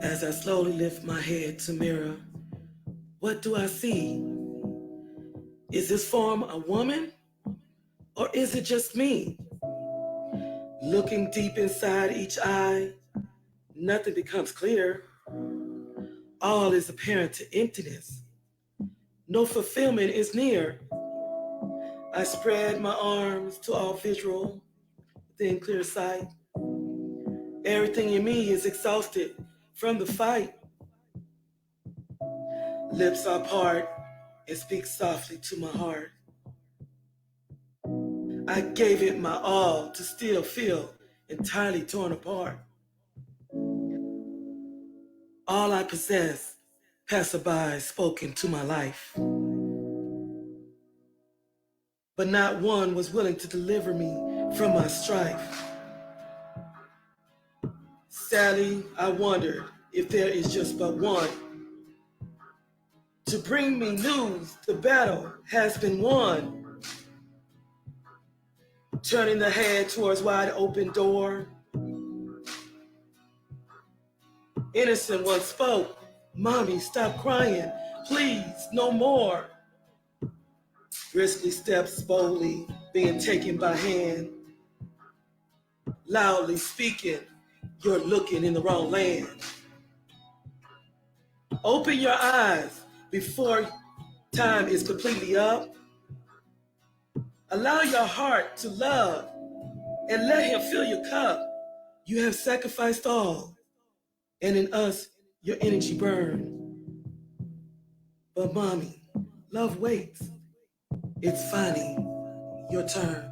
As I slowly lift my head to mirror, what do I see? Is this form a woman? Or is it just me? Looking deep inside each eye, nothing becomes clear. All is apparent to emptiness. No fulfillment is near. I spread my arms to all visual, within clear sight. Everything in me is exhausted from the fight. Lips are part and speak softly to my heart. I gave it my all to still feel entirely torn apart. All I possess, passerby spoke into my life. But not one was willing to deliver me from my strife. Sadly, I wondered if there is just but one to bring me news the battle has been won. Turning the head towards wide open door, innocent one spoke, "Mommy, stop crying, please, no more." Briskly steps boldly, being taken by hand, loudly speaking, "You're looking in the wrong land. Open your eyes before time is completely up. Allow your heart to love and let him fill your cup. You have sacrificed all, and in us your energy burn. But mommy, love waits. It's finally your turn."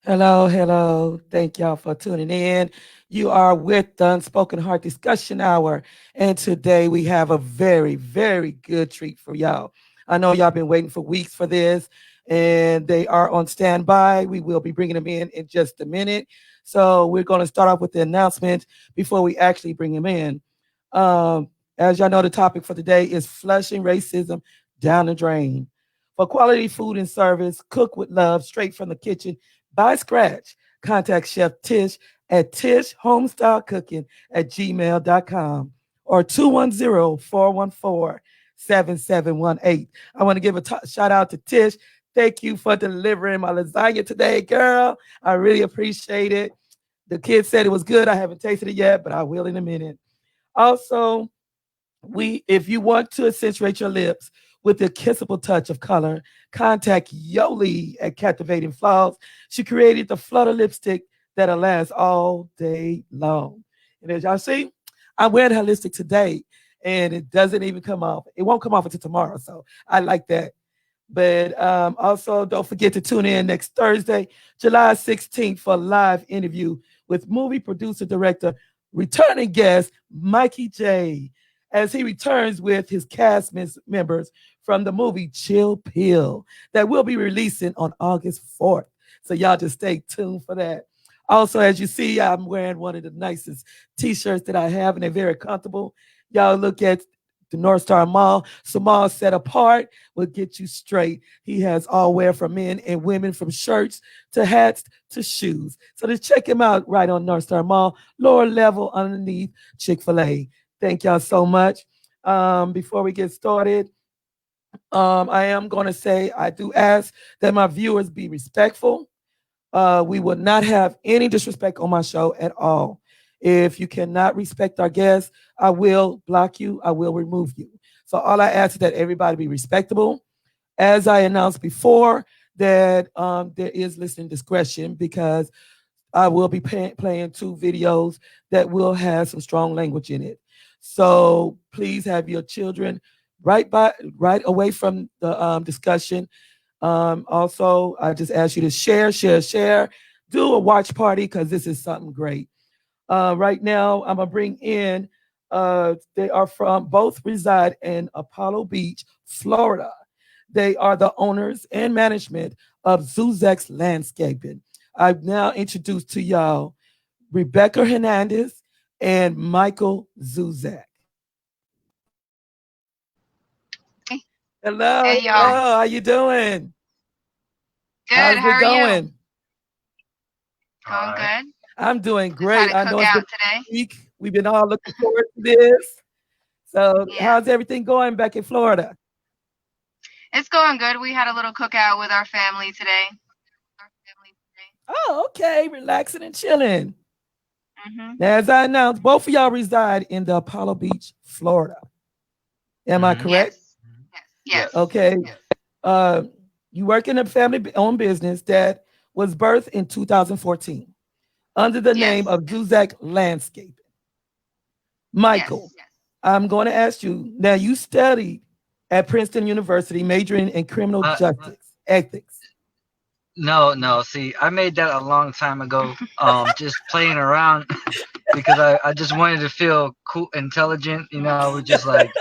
Hello, hello. Thank y'all for tuning in. You are with the Unspoken Heart Discussion Hour. And today we have a very, very good treat for y'all. I know y'all been waiting for weeks for this, and they are on standby. We will be bringing them in just a minute. So we're going to start off with the announcement before we actually bring them in. As y'all know, the topic for today is flushing racism down the drain. For quality food and service, cook with love straight from the kitchen by scratch. Contact Chef Tish at tishhomestylecooking@gmail.com or 210-414-7718. I want to give a shout out to Tish. Thank you for delivering my lasagna today, girl. I really appreciate it. The kids said it was good. I haven't tasted it yet, but I will in a minute. Also, if you want to accentuate your lips with the kissable touch of color, contact Yoli at Captivating Flaws. She created the Flutter lipstick that'll last all day long. And as y'all see, I'm wearing her lipstick today, and it doesn't even come off. It won't come off until tomorrow, so I like that. But also, don't forget to tune in next Thursday, July 16th, for a live interview with movie producer, director, returning guest, Mikey J, as he returns with his cast members from the movie Chill Pill that will be releasing on August 4th. So y'all just stay tuned for that. Also, as you see, I'm wearing one of the nicest t-shirts that I have, and they're very comfortable. Y'all look at the North Star Mall. Small Set Apart will get you straight. He has all wear for men and women, from shirts to hats to shoes. So just check him out right on North Star Mall, lower level underneath Chick-fil-A. Thank y'all so much. Before we get started, I am going to say I do ask that my viewers be respectful. We will not have any disrespect on my show at all. If you cannot respect our guests, I will block you. I will remove you. So all I ask is that everybody be respectable. As I announced before, that there is listening discretion, because I will be playing 2 videos that will have some strong language in it. So please have your children right away from the discussion. Also, I just ask you to share. Do a watch party, because this is something great. Right now, I'm gonna bring in. They are both reside in Apollo Beach, Florida. They are the owners and management of Zuzek's Landscaping. I've now introduced to y'all Rebecca Hernandez and Michael Zuzek. Hello, Hey hello. y'all. How you doing? Good. How's How it are you? going? Going good. I'm doing Just had great. a I know it's been cookout a today. week. We've been all looking forward to this. So, Yeah, how's everything going back in Florida? it's going good. We had a little cookout with our family today. Oh, okay. Relaxing and chilling. Mhm. Now, as I announced, both of y'all reside in the Apollo Beach, Florida. Am I Hmm. correct? Yes. Yes. Yes. Okay. Uh, you work in a family-owned business that was birthed in 2014 under the name Yes. of Zuzak Landscape. Michael, Yes. I'm going to ask you now. You studied at Princeton University, majoring in criminal Uh, justice ethics. no, no. See, I made that a long time ago. Just playing around because I just wanted to feel cool, intelligent. We just like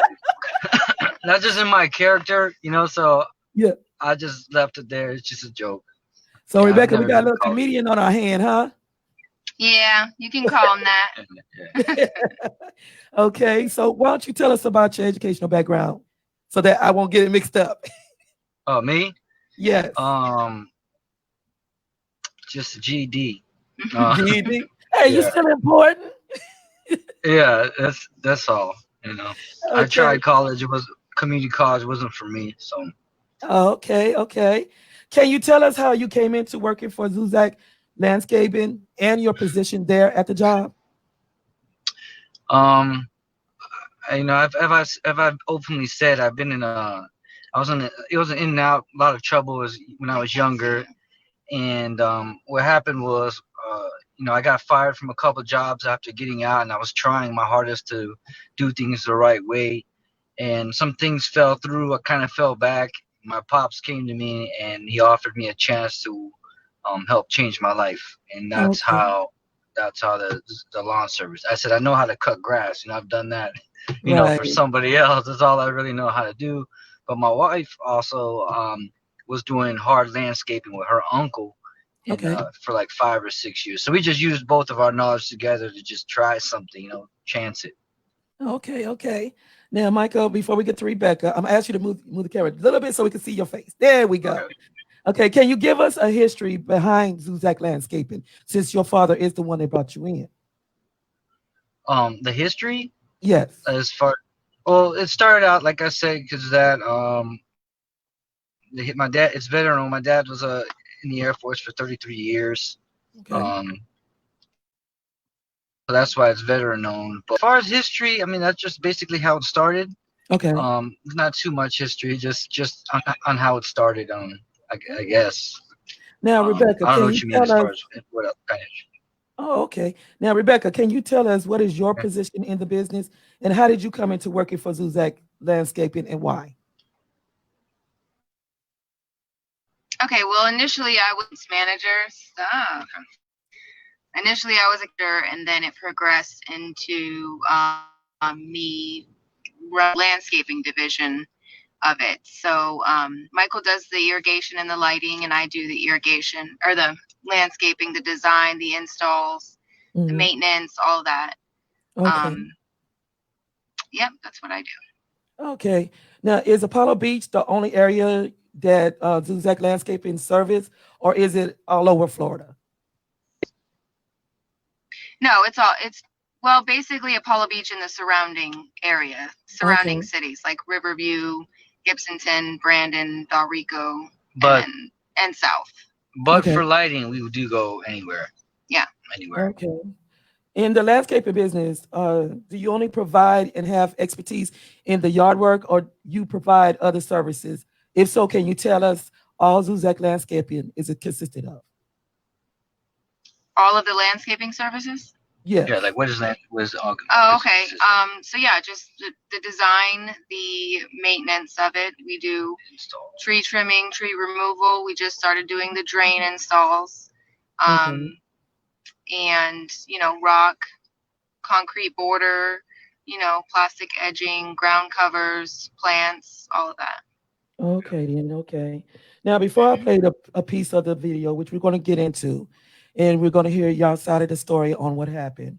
not just in my character. So Yeah. I just left it there. It's just a joke. So Yeah, I've Rebecca, we never got a been little called. comedian on our hand, huh? Yeah, you can call them that. Yeah. Okay. So why don't you tell us about your educational background so that I won't get it mixed up? Oh, me? Yes. Um, just GD. Uh, GED. Hey, you yeah, still important? yeah. That's all. You know, I Okay. tried college. It was community college wasn't for me. So, Okay. Okay. Can you tell us how you came into working for Zuzak Landscaping and your position there at the job? um, I've openly said I've been in I was it was an in and out, a lot of trouble was when I was younger, and what happened was, I got fired from a couple jobs after getting out, and I was trying my hardest to do things the right way, and some things fell through. I kind of fell back. My pops came to me and he offered me a chance to help change my life, and Okay. that's how the lawn service. I said I know how to cut grass. I've done that. For Right. somebody else, that's all I really know how to do. But my wife also was doing hard landscaping with her uncle, and Okay. for like 5 or 6 years. So we just used both of our knowledge together to just try something, chance it. Okay. Okay. Now, Michael, before we get to Rebecca, I'm gonna ask you to move the camera a little bit so we can see your face. There we go. Okay. Okay. Can you give us a history behind Zuzak Landscaping since your father is the one that brought you in? The history Yes. as far well, it started out like I said because that my dad. It's veteran owned. My dad was in the Air Force for 33 years. Okay. Um, so that's why it's veteran owned. But as far as history, I mean that's just basically how it started. Okay. Not too much history, just on how it started. I guess. Now, Rebecca, I don't know can what you you mean tell as far us? as what else kind of. Oh, okay. Now, Rebecca, can you tell us what is your position in the business and how did you come into working for Zuzak Landscaping and why? Okay, well, initially I was manager. Stop. Initially I was a director, and then it progressed into me run landscaping division of it. So Michael does the irrigation and the lighting, and I do the irrigation or the landscaping, the design, the installs, the Mhm. maintenance, all that. Okay. Um, yep, that's what I do. Okay. Now, is Apollo Beach the only area that Zuzak Landscaping service, or is it all over Florida? No, it's well, basically Apollo Beach and the surrounding area, surrounding Okay. cities like Riverview, Gibsonton, Brandon, Valrico, But and South. Okay. for lighting, we do go anywhere, Yeah. anywhere. Okay. In the landscaping business, do you only provide and have expertise in the yard work, or you provide other services? If so, can you tell us all Zuzak Landscaping is it consisted of? All of the landscaping services. Yeah, like Yes. what is that? What is all Oh, okay. consist of? So yeah, just the design, the maintenance of it. We do Install. tree trimming, tree removal. We just started doing the drain installs, Okay. um, and rock, concrete border, plastic edging, ground covers, plants, all of that. Okay, then. Okay. Now, before I play a piece of the video, which we're going to get into, and we're going to hear y'all side of the story on what happened,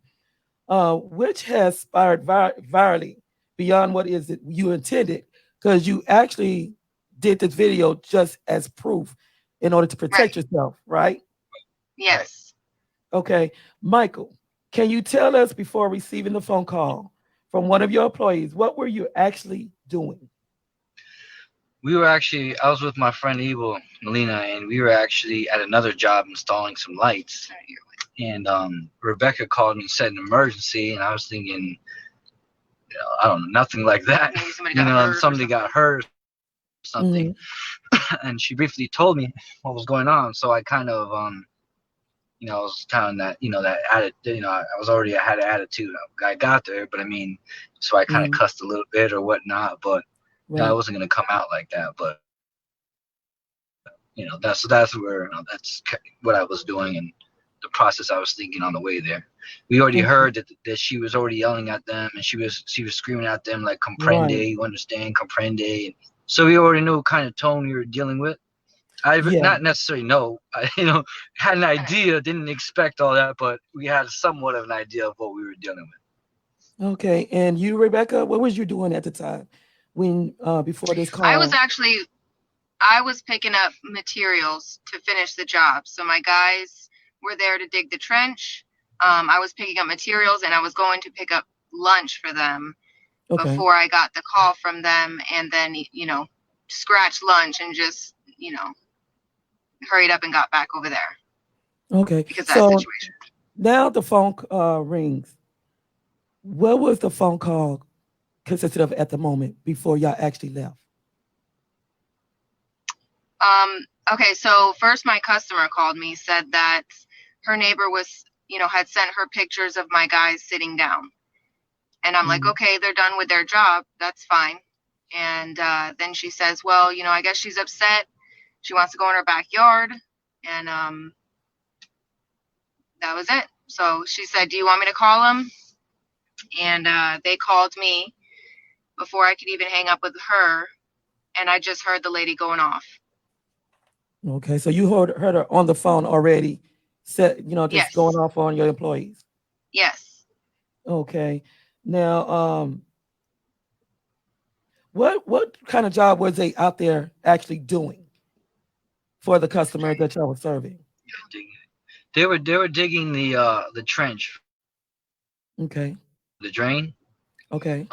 which has inspired virally beyond what is it you intended, because you actually did this video just as proof in order to protect Right. yourself, right? Right. Yes. Okay, Michael, can you tell us before receiving the phone call from one of your employees what were you actually doing? We were actually, I was with my friend Evil Melina, and we were actually at another job installing some lights. And Rebecca called me and said an emergency, and I was thinking, I don't know, nothing like that. Maybe somebody got hurt. Somebody got hurt or something. Mhm. And she briefly told me what was going on. So I kind of, I was kind of that, that attitude, I was already, I had an attitude. I got there, but I mean, so I kind of Mhm. cussed a little bit or whatnot, but I Right. wasn't going to come out like that. But, that's where, that's what I was doing and the process I was thinking on the way there. We already Okay. heard that she was already yelling at them, and she was screaming at them like Right. comprende, you understand, comprende. So we already knew what kind of tone we were dealing with. I Yeah. not necessarily know, had an idea, didn't expect all that, but we had somewhat of an idea of what we were dealing with. Okay. And you, Rebecca, what was you doing at the time when before this I was call? actually I was picking up materials to finish the job. So my guys were there to dig the trench. I was picking up materials and I was going to pick up lunch for them Okay. before I got the call from them, and then scratch lunch and just hurried up and got back over there Okay. because of that So situation. now the phone rings. What was the phone call consisted of at the moment before y'all actually left? Okay, so first my customer called me, said that her neighbor was, had sent her pictures of my guys sitting down. And I'm like, Mhm. okay, they're done with their job. That's fine. And then she says, well, I guess she's upset. She wants to go in her backyard. And that was it. So she said, do you want me to call them? And they called me before I could even hang up with her. And I just heard the lady going off. Okay. So you heard her on the phone already, set, just going Yes. off on your employees. Yes. Okay. Now, what kind of job was they out there actually doing for the customer that y'all were serving? They were digging the trench, Okay. the drain. Okay.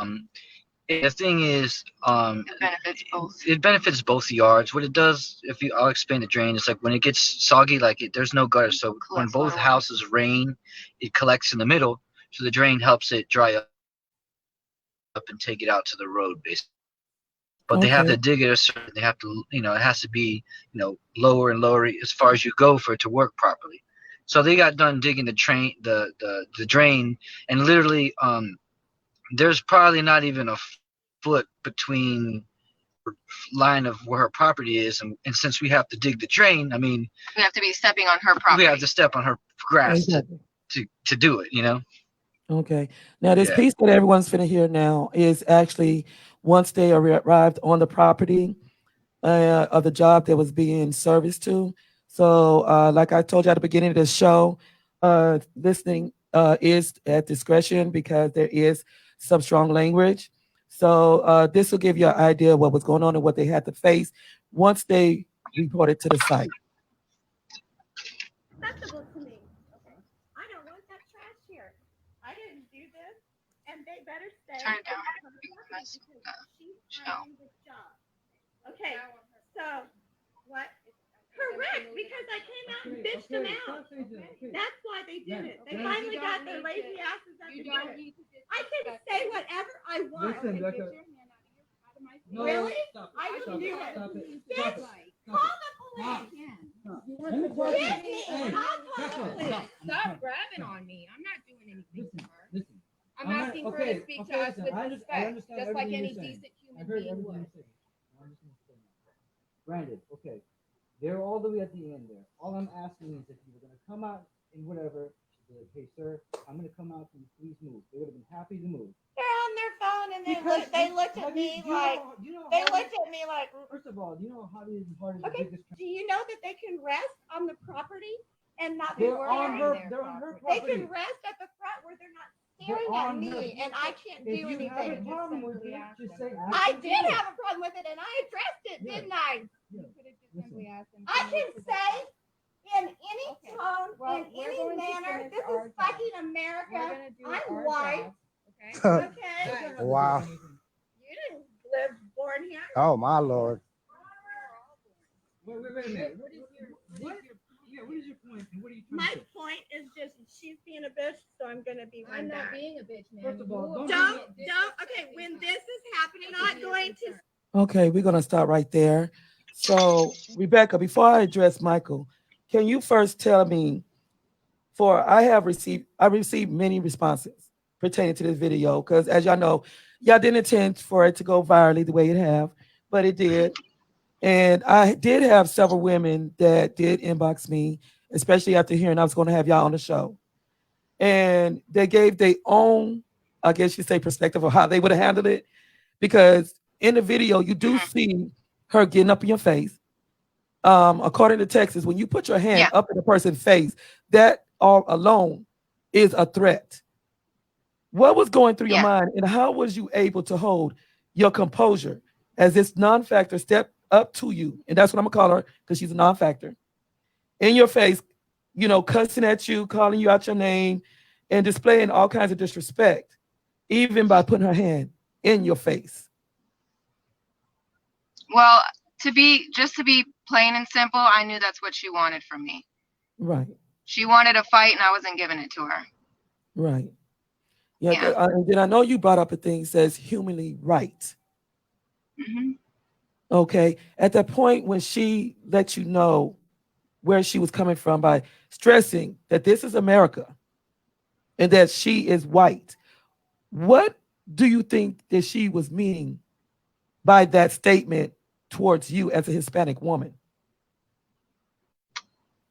The thing is, It benefits both. it benefits both yards. What it does, I'll explain the drain. It's like when it gets soggy, like there's no gutter, so when Collects both water. houses rain, it collects in the middle, so the drain helps it dry up and take it out to the road, basically. But they have Okay. to dig it a certain. They have to, it has to be, lower and lower as far as you go for it to work properly. So they got done digging the drain, and literally, there's probably not even a foot between line of where her property is, and since we have to dig the drain, I mean, We have to be stepping on her we have property. to step on her grass to Exactly. to do it. Okay. Now, this Yeah. piece that everyone's finna hear now is actually once they arrived on the property of the job that was being serviced to. So, like I told you at the beginning of the show, listening is at discretion because there is some strong language. So, this will give you an idea of what was going on and what they had to face once they reported to the site. Acceptable to me. Okay. I don't want that trash here. I didn't do this, and they better stay Turn it on down. her property Mess. because she's Show. running this job. Okay, so what? Correct, because I came out and bitched them out. That's why they did it. They finally got their lazy asses up to do it. I can say whatever I want. Listen, Becca. Really? I wouldn't do it. Bitch, call the police. Hit me. I'll call the police. Stop grabbing on me. I'm not doing anything to her. I'm asking her to speak to us with respect, just like any decent human being would. Granted, okay. They're all the way at the end there. All I'm asking is if you were gonna come out and whatever, hey sir, I'm gonna come out, can you please move? They would have been happy to move. They're on their phone and they looked at me like, First of all, do you know how hard it is okay, to dig this do you know that they can rest on the property and not be They're worried? on her They property. can rest at the front where they're not They're staring at on me her- and I can't If do you have a anything. problem with it, just say. I did have a problem with it and I addressed it, Yeah. didn't I? You could have just simply asked them. I can say in any tone, in any manner. This is fucking America. I'm white. Okay. Wow. You didn't live born here. Oh my Lord. Wait a minute. What is your point? And what are you trying My to say? point is just she's being a bitch, so I'm gonna be one I'm not back. being a bitch, man. First of all, Don't. Okay, when this is happening, I'm not going to. Okay, we're gonna start right there. So, Rebecca, before I address Michael, can you first tell me? For I received many responses pertaining to this video because, as y'all know, y'all didn't intend for it to go virally the way it have, but it did. And I did have several women that did inbox me, especially after hearing I was going to have y'all on the show, and they gave their own, I guess you say, perspective of how they would have handled it. Because in the video, you do see her getting up in your face. According to Texas, when you put your hand Yeah. up in a person's face, that all alone is a threat. What was going through your Yeah. mind, and how was you able to hold your composure as this non-factor stepped up to you? And that's what I'm gonna call her because she's a non-factor in your face, cussing at you, calling you out your name, and displaying all kinds of disrespect, even by putting her hand in your face. Well, to be plain and simple, I knew that's what she wanted from me. Right, She wanted a fight, and I wasn't giving it to her. right. Yeah, Yeah. and then I know you brought up a thing that says humanly right. Hmm. Okay. At that point when she let you know where she was coming from by stressing that this is America and that she is white, what do you think that she was meaning by that statement towards you as a Hispanic woman?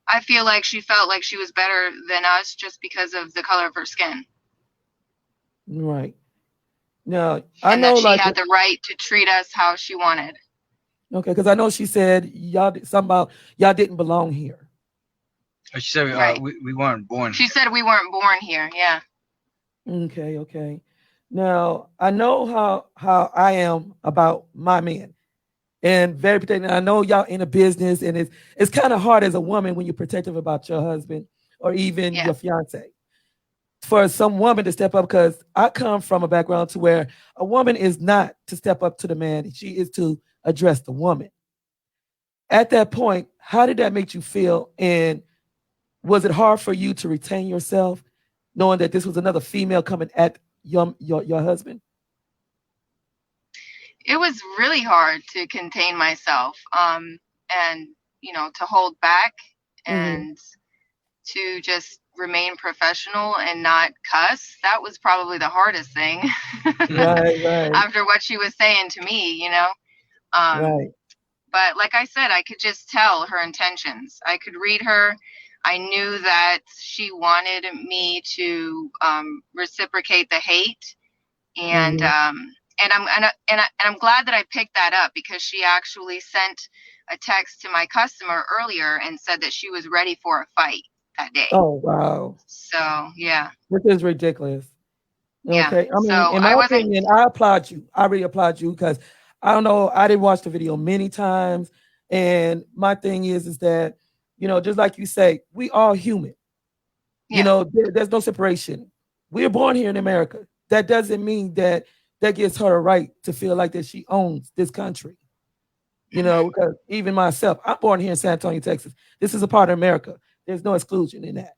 I feel like she felt like she was better than us just because of the color of her skin, Right. Now, I and know, that she like, had the right to treat us how she wanted. okay, because I know she said something about y'all didn't belong here. She said Right. we weren't born She here. said we weren't born here. Yeah. Okay, okay. Now, I know how I am about my men. And very protective. I know y'all in a business, and it's kind of hard as a woman when you're protective about your husband or even Yeah. your fiance. For some woman to step up, because I come from a background to where a woman is not to step up to the man; she is to address the woman. At that point, how did that make you feel? And was it hard for you to retain yourself, knowing that this was another female coming at your husband? It was really hard to contain myself, and to hold back Hmm. and to just remain professional and not cuss. That was probably the hardest thing. Right, right, After what she was saying to me. Um, right. but like I said, I could just tell her intentions. I could read her. I knew that she wanted me to reciprocate the hate, and Hmm. I'm glad that I picked that up because she actually sent a text to my customer earlier and said that she was ready for a fight that day. Oh, wow. So yeah, This is ridiculous. yeah. Okay. I mean, So in I my wasn't. opinion, I applaud you. I really applaud you because I don't know, I didn't watch the video many times. And my thing is that, just like you say, we all human. Yeah. There's no separation. We're born here in America. That doesn't mean that gives her a right to feel like that she owns this country. Hmm. Because even myself, I'm born here in San Antonio, Texas. This is a part of America. There's no exclusion in that.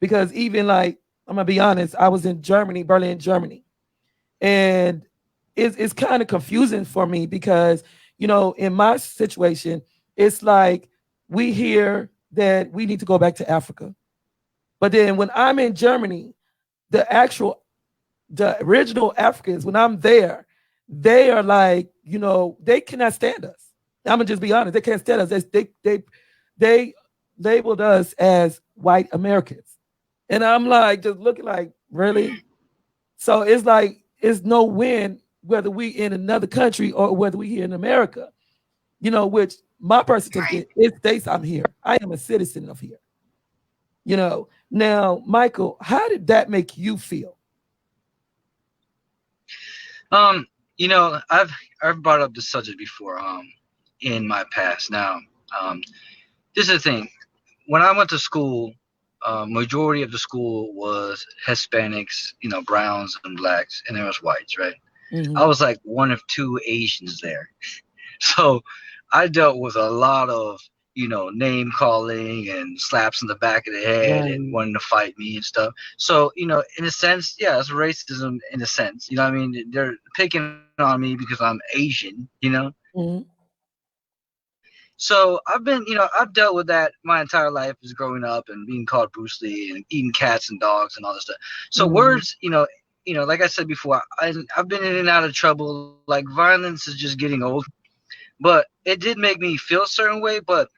Because even like, I'm gonna be honest, I was in Germany, Berlin, Germany, and it's kind of confusing for me because in my situation, it's like we hear that we need to go back to Africa, but then when I'm in Germany, the original Africans, when I'm there, they are like, they cannot stand us. I'm gonna just be honest, they can't stand us. They labeled us as white Americans. And I'm like, just looking like, really? So it's like, it's no win whether we in another country or whether we here in America, which my birth Right. certificate, it states I'm here. I am a citizen of here. Now, Michael, how did that make you feel? Um, I've brought up this subject before in my past. Now, this is the thing. when I went to school, majority of the school was Hispanics, browns and blacks, and there was whites, right? I Hmm. was like one of two Asians there. So I dealt with a lot of, name calling and slaps in the back of the head and Right. wanting to fight me and stuff. So, in a sense, yeah, it's racism in a sense. You know what I mean? They're picking on me because I'm Asian. Hmm. So I've dealt with that my entire life as growing up and being called Bruce Lee and eating cats and dogs and all this stuff. So Hmm. words, like I said before, I've been in and out of trouble. Like violence is just getting old, but it did make me feel a certain way. But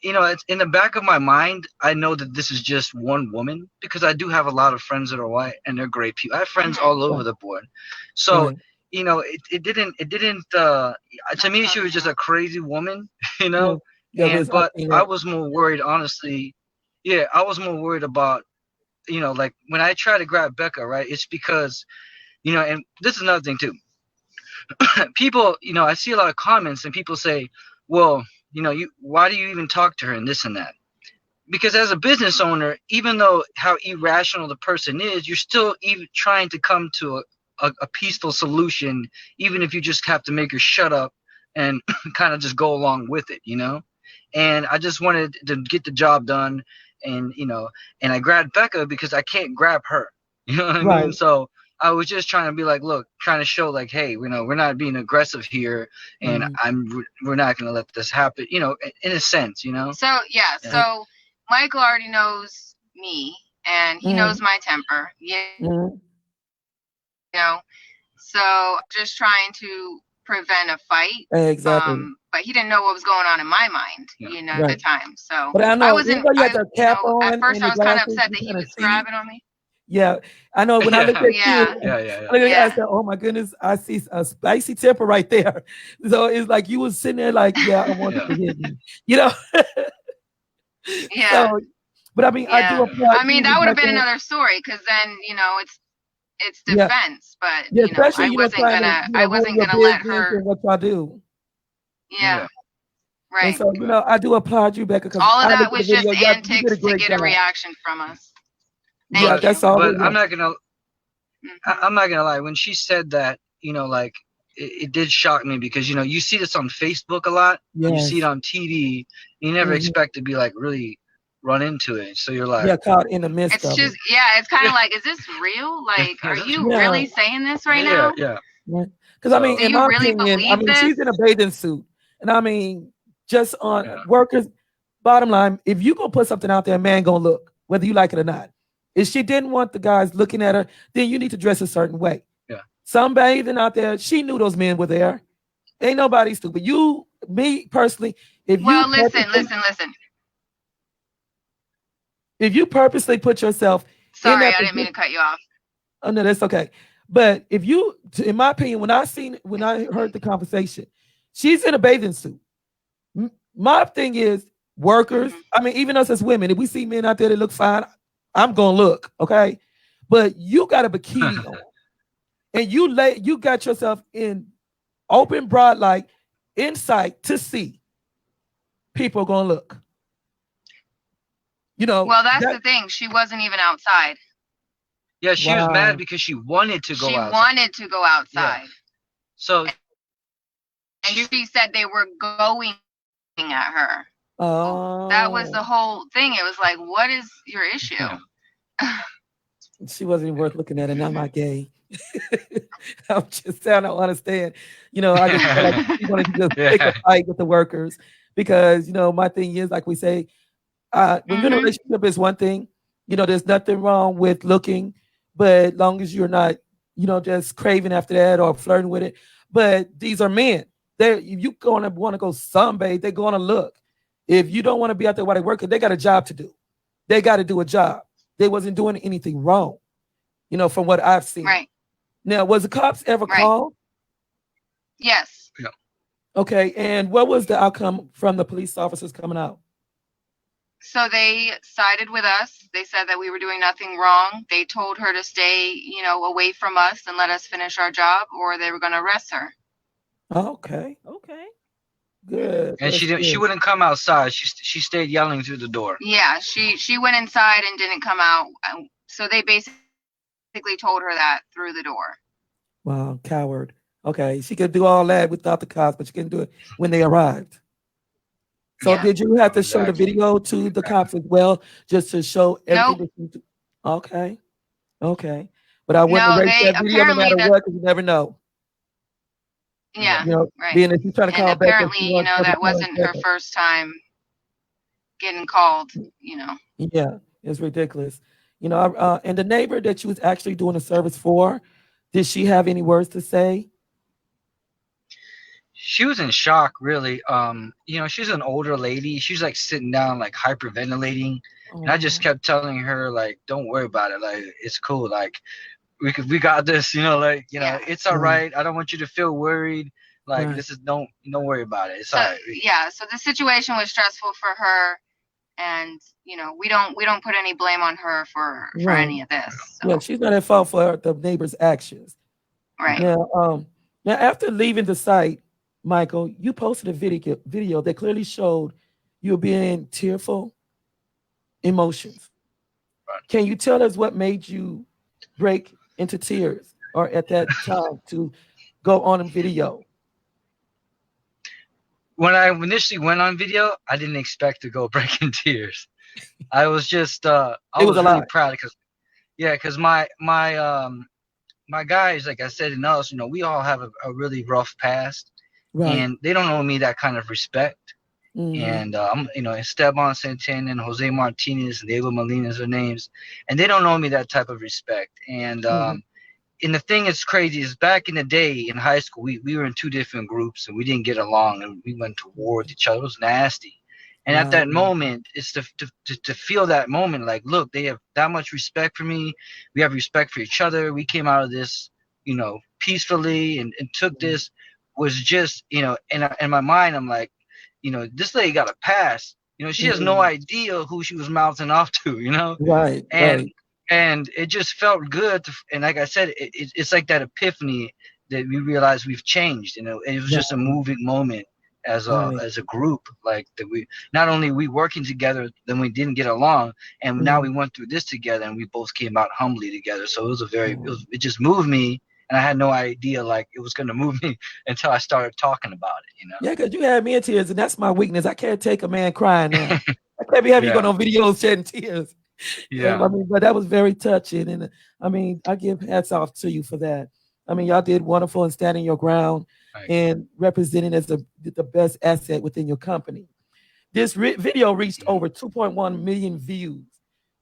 it's in the back of my mind. I know that this is just one woman because I do have a lot of friends that are white and they're great people. I have friends all over Right. the board. So Right. it didn't. To me, she was just a crazy woman, you Yeah. know. Yeah. I've But seen I that. was more worried, honestly. Yeah, I was more worried about like when I try to grab Becca, right? It's because and this is another thing too. People, I see a lot of comments and people say, well, you why do you even talk to her and this and that? Because as a business owner, even though how irrational the person is, you're still even trying to come to a peaceful solution, even if you just have to make her shut up and kind of just go along with it. And I just wanted to get the job done, and and I grabbed Becca because I can't grab her. You know what I mean? Right. So I was just trying to be like, look, trying to show like, hey, we're not being aggressive here, and Hmm. we're not gonna let this happen. In a sense. So yeah, And, so Michael already knows me, and he knows Hmm. my temper. Hmm. Know. So just trying to prevent a fight. Exactly. But he didn't know what was going on in my mind, yeah. at the Right. time. So But I I know wasn't. even though you had that cap At on first and I the was kind of glasses, upset you that he kind of was see. grabbing on me. Yeah, I know. When I look Yeah. at you, Yeah, Yeah. Yeah. I look at you, I yeah, said, "Oh my goodness, I see a spicy temper right there." So it's like you was sitting there, like, "Yeah, I want Yeah. you to hit me," you know. yeah, So, but I mean, I do yeah. Yeah. applaud I mean, you, that would have been Rebecca. another story because then it's Yeah, defense. But yeah, especially trying to I ruin wasn't your gonna let business her. and what y'all do. Yeah, Yeah. And right. so, I do applaud you, Becca, because All of I that looked at the was just video. Yeah, you did a antics to great get a job. reaction from us. Yeah, Thank But you. that's all. but Yeah. I'm not gonna Hmm. I'm not gonna lie. When she said that, like it did shock me because you see this on Facebook a lot, you see it Yes. on TV, you never Hmm. expect to be like really run into it. So you're like, Yeah, caught in the midst It's of it. just, yeah, it's kind yeah, of like, is this real? Like, are is this you real? Yeah. really saying this right Yeah, now? yeah. Because I mean, So Do in you my really opinion, I believe mean, this? she's in a bathing suit, and I mean, just on yeah, workers. Bottom line, if you gonna put something out there, a man gonna look, whether you like it or not. If she didn't want the guys looking at her, then you need to dress a certain way. yeah, Some bathing out there, she knew those men were there. Ain't nobody stupid. You, me personally, if you Well, listen, purposely, listen, listen. if you purposely put yourself in Sorry, that I didn't mean to position, cut you off. oh no, that's okay. But if you, in my opinion, when I heard the conversation, she's in a bathing suit. My thing is workers. Hmm. I mean, even us as women, if we see men out there that look fine, I'm gonna look, okay. But you got a bikini on, and you got yourself in open broad light, in sight to see. People are gonna look. Well, that's That. the thing. She wasn't even outside. yeah. She was mad Wow. because she wanted to go She outside. wanted to go Yeah. outside. So And she said they were going at her. That was the Oh, whole thing. It was like, what is your issue? yeah, she wasn't even worth looking at, and I'm not gay. I'm just saying, I don't understand. I just feel like she wanted to just pick a yeah, fight with the workers because my thing is like we say, when you're in a Hmm. relationship is one thing. There's nothing wrong with looking, but long as you're not, just craving after that or flirting with it. But these are men. If you gonna want to go sunbathe, they're gonna look. If you don't want to be out there while they working, they got a job to do. They got to do a job. They wasn't doing anything wrong, from what I've seen. Right, Now, was the cops ever right. called? Yes. yeah. Okay, and what was the outcome from the police officers coming out? So they sided with us. They said that we were doing nothing wrong. They told her to stay, away from us and let us finish our job, or they were going to arrest her. Okay, okay. Good. And That's she good. wouldn't come outside. She stayed yelling through the door. Yeah, she went inside and didn't come out. So they basically told her that through the door. Wow, coward. Okay, she could do all that without the cops, but she couldn't do it when they arrived. So Yeah. did you have to show the Exactly. video to the cops as well, just to show everything Nope. that you do? Okay, okay. But I wouldn't No, erase they that video no apparently matter that what, because you never know. yeah, Yeah. You know, right. being that she's trying to And call back and apparently, she wants to that return wasn't her second. first time getting called. Yeah, it's ridiculous. And the neighbor that she was actually doing a service for, did she have any words to say? She was in shock, really. She's an older lady. She's like sitting down, like hyperventilating, and I just Oh, kept telling her, like, don't worry about it. Like, it's cool. Like, we got this. Like, Yeah. it's all right, right. I don't want you to feel worried. Like, right, this is don't worry about it. It's So all right. yeah, so the situation was stressful for her, and we don't put any blame on her for right. any of this. Yeah, So she's not at fault for the neighbor's actions. right. Now, now after leaving the site, Michael, you posted a video that clearly showed you being tearful emotions. Can you tell us what made you break into tears or at that time to go on a video? When I initially went on video, I didn't expect to go break in tears. I was just I It was a was really lot. proud because yeah, because my guys, like I said, and us, we all have a really rough past, Right. and they don't owe me that kind of respect. Hmm. And Esteban Santana and Jose Martinez and Diego Molina are names, and they don't owe me that type of respect. And the thing that's crazy is back in the day in high school, we were in two different groups and we didn't get along and we went to war with each other. It was nasty. And at Wow. that moment, it's to feel that moment like, look, they have that much respect for me. We have respect for each other. We came out of this, peacefully and took this was just, in my mind, I'm like, this lady got a pass. She has no Mhm. idea who she was mouthing off to. Right. And Right. and it just felt good and like I said, it's like that epiphany that we realized we've changed, and it was just a Right. moving moment Right. as a group, like that we not only we working together, then we didn't get along, and now we Mhm. went through this together and we both came out humbly together. So it was Oh. it just moved me, and I had no idea like it was going to move me until I started talking about it. Yeah, because you had me in tears, and that's my weakness. I can't take a man crying now. I can't be having you going Yeah, on videos shedding tears. yeah, But that was very touching, and I give hats off to you for that. Y'all did wonderful in standing your ground right. and representing as the best asset within your company. This video reached Mhm. over 2.1 million views.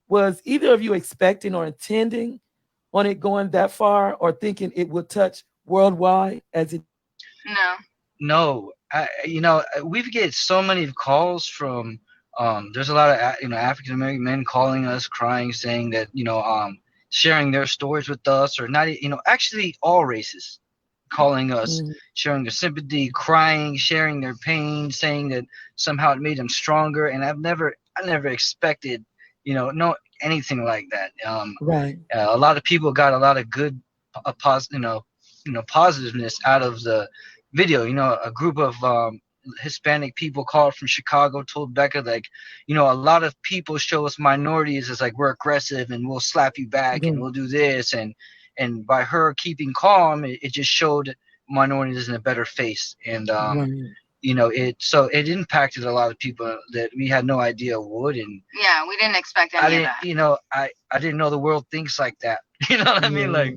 Was either of you expecting or intending on it going that far, or thinking it would touch worldwide as it did? No. No, we get so many calls from. There's a lot of African American men calling us, crying, saying that sharing their stories with us, or not. Actually, all races calling us, Mhm. sharing their sympathy, crying, sharing their pain, saying that somehow it made them stronger. And I never expected, no anything like that. Right. A lot of people got a lot of good, positiveness out of the video. A group of Hispanic people called from Chicago told Becca like, a lot of people show us minorities as like we're aggressive and we'll slap you back and Right. we'll do this, and by her keeping calm, it just showed minorities in a better face. And Right. it impacted a lot of people that we had no idea would. And Yeah, we didn't expect I any of didn't, that. I didn't know the world thinks like that. You know what I mean? Yeah. Like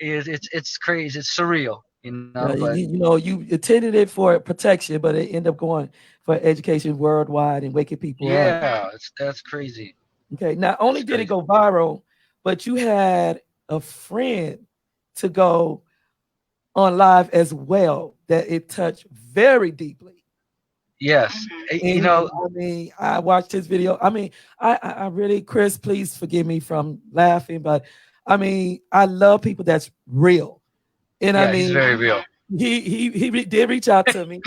it's crazy. It's surreal. Yeah, But you intended it for protection, but it ended up going for education worldwide and waking people up. yeah, Mhm. that's crazy. Okay, not That's only did it crazy. go viral, but you had a friend to go on live as well that it touched very deeply. Yes. Mhm. And I watched his video. I really, Chris, please forgive me from laughing, but I love people that's real. And Yeah, he's very real. Mhm. he did reach out to me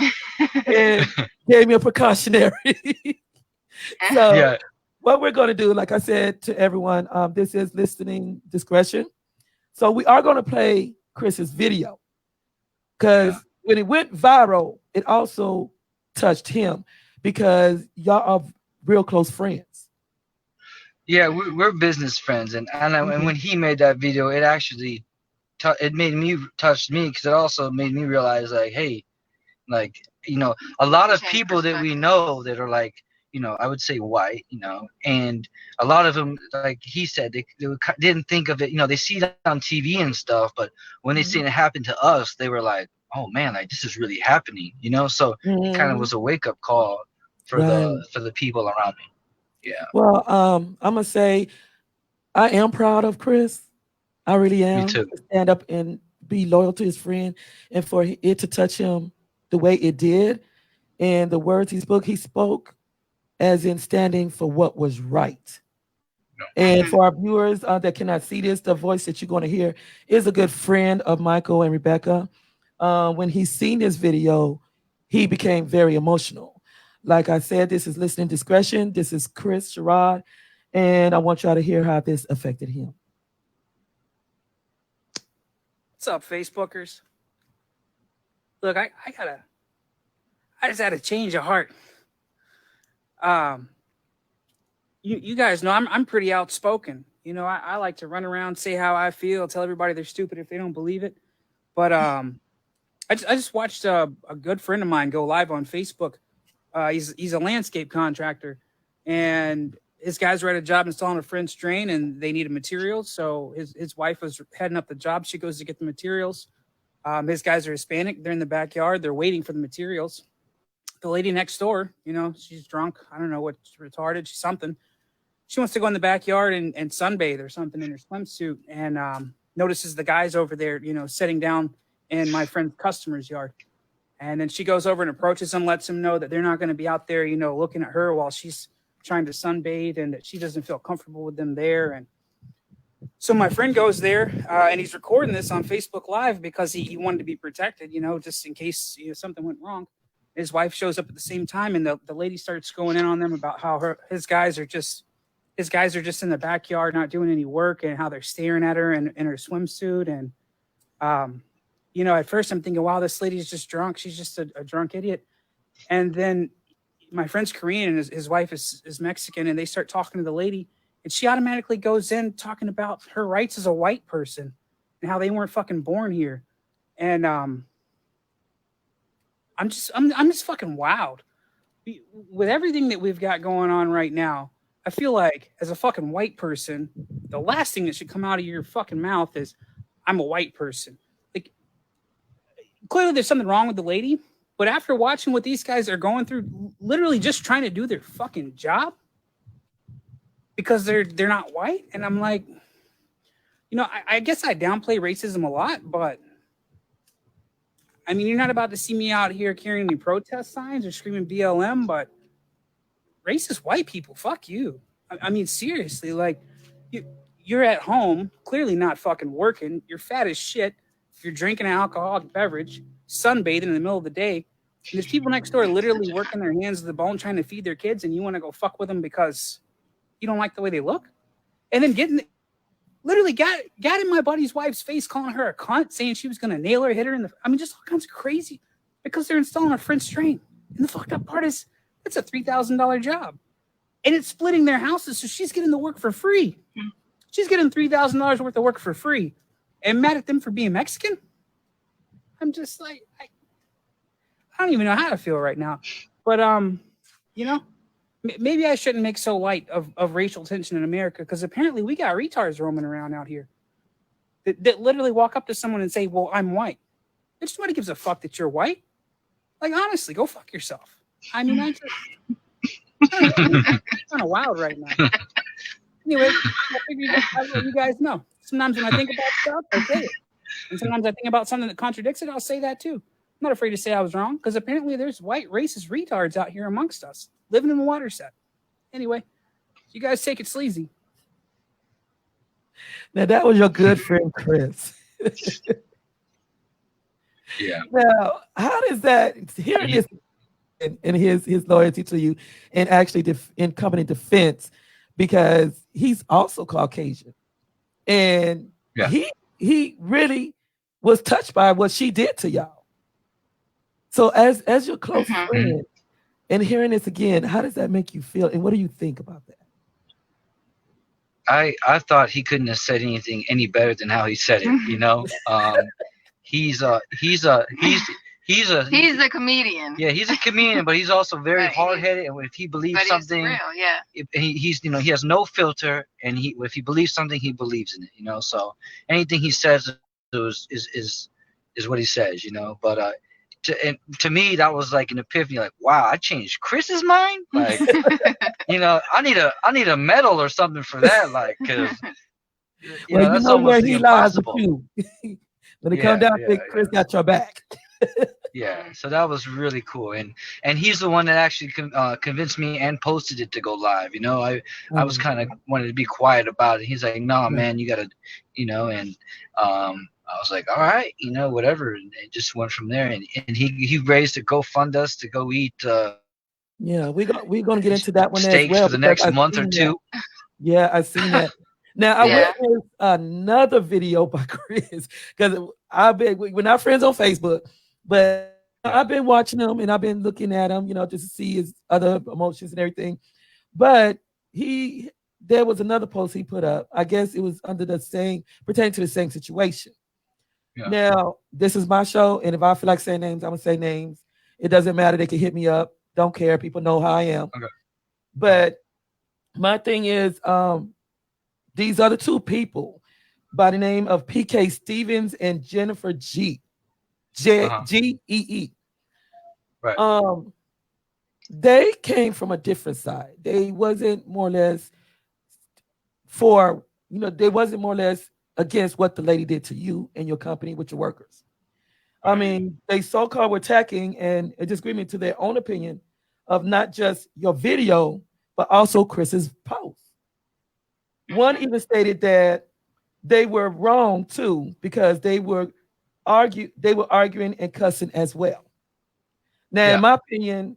and gave me a precautionary. So Yeah, what we're going to do, like I said to everyone, this is listening discretion. So we are going to play Chris's video yeah, because when it went viral, it also touched him because y'all are real close friends. Yeah, we're business friends, and when he made that video, it actually it made me touched me because it also made me realize like, hey, like a lot of people that we know that are like I would say white, and a lot of them, like he said, they didn't think of it, they see it on TV and stuff, but when they seen it happen to us, they were like, oh man, like this is really happening, so it kind of was a wake-up call for Right. the people around me. Yeah. Well, I'm gonna say I am proud of Chris. I really Me am. too. To stand up and be loyal to his friend, and for it to touch him the way it did, and the words he spoke as in standing for what was right. And for our viewers that cannot see this, the voice that you're going to hear is a good friend of Michael and Rebecca. When he seen this video, he became very emotional. Like I said, this is listening discretion. This is Chris Sherrod, and I want y'all to hear how this affected him. What's up, Facebookers? Look, I just had a change of heart. You guys know I'm pretty outspoken. I like to run around, say how I feel, tell everybody they're stupid if they don't believe it. But I just watched a good friend of mine go live on Facebook. He's a landscape contractor, and his guys were at a job installing a French drain, and they needed materials. So his wife was heading up the job. She goes to get the materials. His guys are Hispanic. They're in the backyard. They're waiting for the materials. The lady next door, she's drunk. I don't know what, retarded. She's something. She wants to go in the backyard and sunbathe or something in her swimsuit, and notices the guys over there, sitting down in my friend's customer's yard. And then she goes over and approaches them, lets them know that they're not going to be out there, looking at her while she's trying to sunbathe, and that she doesn't feel comfortable with them there. And so my friend goes there, and he's recording this on Facebook Live because he wanted to be protected, just in case something went wrong. His wife shows up at the same time, and the lady starts going in on them about how his guys are just in the backyard not doing any work, and how they're staring at her in her swimsuit. And at first I'm thinking, wow, this lady's just drunk. She's just a drunk idiot. And then my friend's Korean, and his wife is Mexican, and they start talking to the lady, and she automatically goes in talking about her rights as a white person and how they weren't fucking born here. And I'm just fucking wowed. With everything that we've got going on right now, I feel like as a fucking white person, the last thing that should come out of your fucking mouth is, I'm a white person. Like, clearly there's something wrong with the lady, but after watching what these guys are going through, literally just trying to do their fucking job because they're not white, and I'm like, I guess I downplay racism a lot, but I mean, you're not about to see me out here carrying any protest signs or screaming BLM, but racist white people, fuck you. I mean, seriously, like, you're at home, clearly not fucking working. You're fat as shit. You're drinking an alcoholic beverage, sunbathing in the middle of the day. And there's people next door literally working their hands to the bone trying to feed their kids, and you want to go fuck with them because you don't like the way they look? And then literally got in my buddy's wife's face, calling her a cunt, saying she was going to nail her, hit her in the... I mean, just all kinds of crazy because they're installing a French drain. And the fucked up part is, it's a $3,000 job. And it's splitting their houses, so she's getting the work for free. She's getting $3,000 worth of work for free. And mad at them for being Mexican? I'm just like... I don't even know how to feel right now. But, maybe I shouldn't make so light of racial tension in America, because apparently we got retards roaming around out here that literally walk up to someone and say, well, I'm white. Bitch, nobody gives a fuck that you're white. Like, honestly, go fuck yourself. I mean, I'm kind of wild right now. Anyway, I figure you guys know. Sometimes when I think about stuff, I say it. And sometimes I think about something that contradicts it, I'll say that too. I'm not afraid to say I was wrong, because apparently there's white racist retards out here amongst us, living in the water set. Anyway, you guys take it sleazy. Now that was your good friend Chris. Yeah. Now, how does that hearing this and his loyalty to you, and actually in company defense, because he's also Caucasian, and he really was touched by what she did to y'all. So as your close friend, And hearing this again, how does that make you feel? And what do you think about that? I thought he couldn't have said anything any better than how he said it. You know, he's a he's a he's he's a He's a comedian. yeah, he's a comedian, but he's also very But hard headed. And if he believes But he's something, real, yeah. he's he has no filter, and if he believes something, he believes in it. So anything he says is what he says. But to me that was like an epiphany. Like, wow, I changed Chris's mind. Like, I need a medal or something for that. Like, because Well, you that's know where almost he lies with impossible. you. When it comes down to it, Chris got your back. Yeah, so that was really cool, and he's the one that actually convinced me and posted it to go live. I was kind of wanted to be quiet about it. He's like, "No, man, you gotta," and I was like, "All right, whatever," and it just went from there. And he raised to go fund us to go eat. Yeah, we're gonna get into that one as steaks well for the because next I've month or seen two. that. Yeah, I seen that. Now I Yeah. witnessed another video by Chris because we're not friends on Facebook, but I've been watching him and I've been looking at him, just to see his other emotions and everything. But there was another post he put up. I guess it was under pertaining to the same situation. Yeah. Now, this is my show, and if I feel like saying names, I'm gonna say names. It doesn't matter. They can hit me up. Don't care. People know how I am. Okay. But my thing is, these other two people by the name of PK Stevens and Jennifer G. G-E-E. Right. They came from a different side. They wasn't more or less they wasn't more or less against what the lady did to you and your company with your workers. I mean, they so-called were attacking and a disagreement to their own opinion of not just your video, but also Chris's post. One even stated that they were wrong too because they were arguing and cussing as well. Now, Yeah. in my opinion,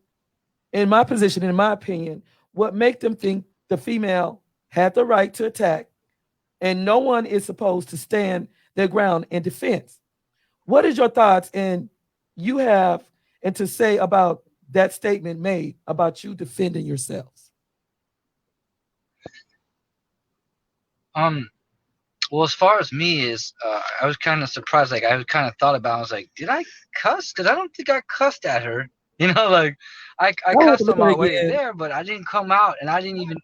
in my position, in my opinion, what make them think the female had the right to attack and no one is supposed to stand their ground in defense. What is your thoughts and to say about that statement made about you defending yourselves? Well, as far as me is, I was kind of surprised. Like, I was kind of thought about. I was like, did I cuss? Because I don't think I cussed at her. Like I I want to cussed look on at my it way again. there, but I didn't come out, and I didn't even.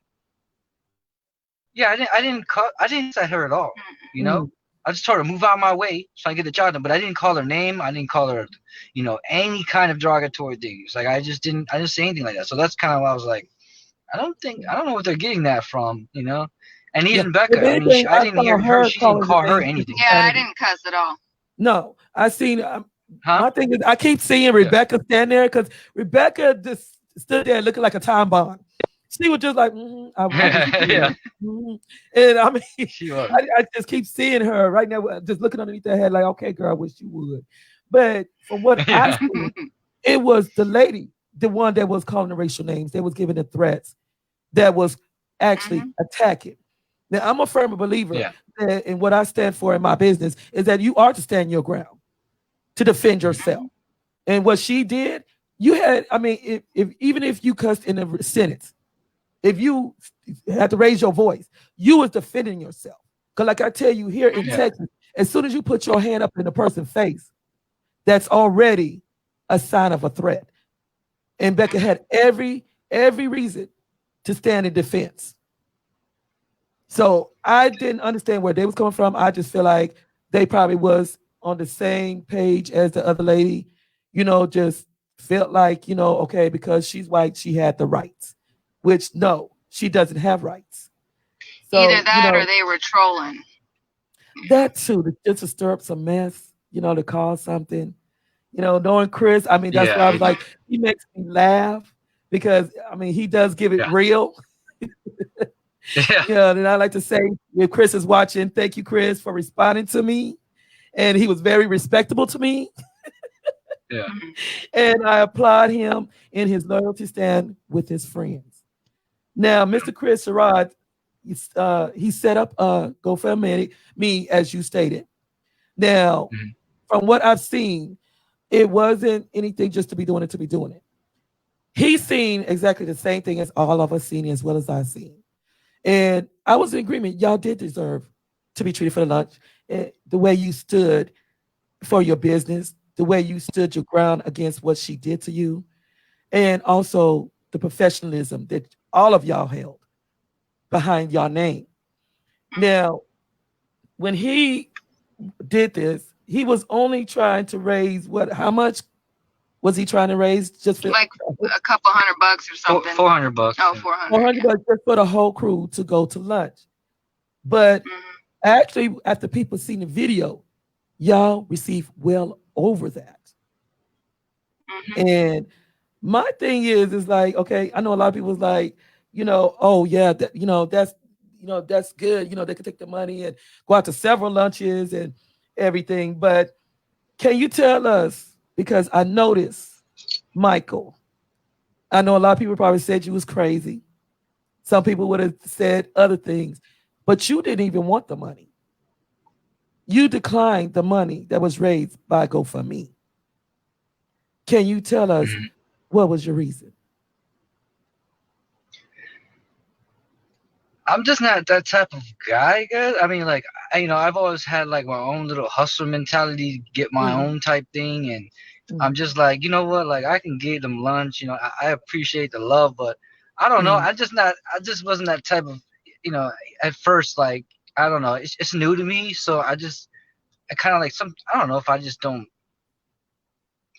Yeah, I didn't cuss at her at all. Mm. I just told her move out of my way so I can get the job done. But I didn't call her name. I didn't call her, any kind of derogatory things. Like, I didn't say anything like that. So that's kind of why I was like, I don't know what they're getting that from. And Yeah. even Becca, If anything, I I didn't saw hear her she didn't calling call the her name anything. Yeah, I Christianity. didn't cuss at all. No, I seen. Huh? My thing is, I keep seeing Rebecca stand there because Rebecca just stood there looking like a time bomb. She was just like, I was Yeah. and I mean, She was. I just keep seeing her right now, just looking underneath her head, like, okay, girl, I wish you would. But from what I Yeah. see, it was the lady, the one that was calling the racial names, that was giving the threats, that was actually attacking. Now, I'm a firm believer Yeah. that in what I stand for in my business is that you are to stand your ground, to defend yourself. And what she did, you had, I mean, if even if you cussed in the sentence, if you had to raise your voice, you was defending yourself. Because like I tell you here in Yeah. Texas, as soon as you put your hand up in a person's face, that's already a sign of a threat. And Becca had every reason to stand in defense. So I didn't understand where they was coming from. I just feel like they probably was on the same page as the other lady, just felt like, okay, because she's white, she had the rights, which no, she doesn't have rights. So, Either that or they were trolling. that too, just to stir up some mess, to cause something, knowing Chris, I mean, that's why I was Yeah. like, he makes me laugh because, I mean, he does give it Yeah. real. Yeah. Yeah, and I like to say, if Chris is watching, thank you, Chris, for responding to me. And he was very respectable to me. Yeah. And I applaud him in his loyalty stand with his friends. Now, Mr. Chris Sherrod, he set up GoFundMe, as you stated. Now, from what I've seen, it wasn't anything just to be doing it. He's seen exactly the same thing as all of us seen, as well as I seen. And I was in agreement. Y'all did deserve to be treated for the lunch. And the way you stood for your business, the way you stood your ground against what she did to you, and also the professionalism that all of y'all held behind your name. Now, when he did this, he was only trying to raise what? How much was he trying to raise? Just for Like a couple $100 or something. $400. Oh, Yeah. 400. 400 bucks just for the whole crew to go to lunch. But Mhm. actually, after people seen the video, y'all received well over that. Mhm. And my thing is like, okay, I know a lot of people's like, oh yeah, that, that's good. They could take the money and go out to several lunches and everything. But can you tell us? Because I noticed, Michael, I know a lot of people probably said you was crazy. Some people would have said other things, but you didn't even want the money. You declined the money that was raised by GoFundMe. Can you tell us Mhm. what was your reason? I'm just not that type of guy, guys. I mean, like, I've always had like my own little hustle mentality, to get my Mm, own type thing, and I'm mm, just like, you know what, like I can give them lunch. I appreciate the love, but I don't know. mm. I just wasn't that type of, you know, at first, like, I don't know. It's new to me, so I kind of like I don't know if I just don't.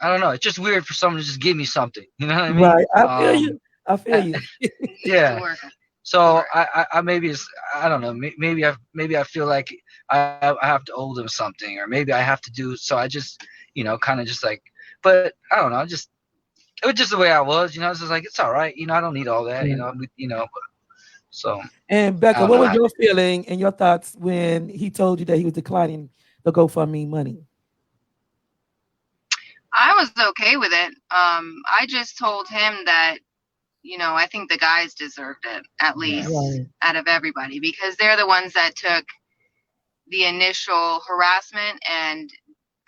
I don't know. It's just weird for someone to just give me something. You know what I mean? Right. I feel you. I feel I- you. You have to yeah. work. So I maybe it's I don't know. Maybe I feel like I have to owe them something, or maybe I have to do. So I just kind of just like. But I don't know. It was just the way I was. It's just like it's all right. I don't need all that. Right. So And I Becca, don't what know. was your feeling and your thoughts when he told you that he was declining the GoFundMe money? I was okay with it. I just told him that, I think the guys deserved it at least Right. out of everybody because they're the ones that took the initial harassment and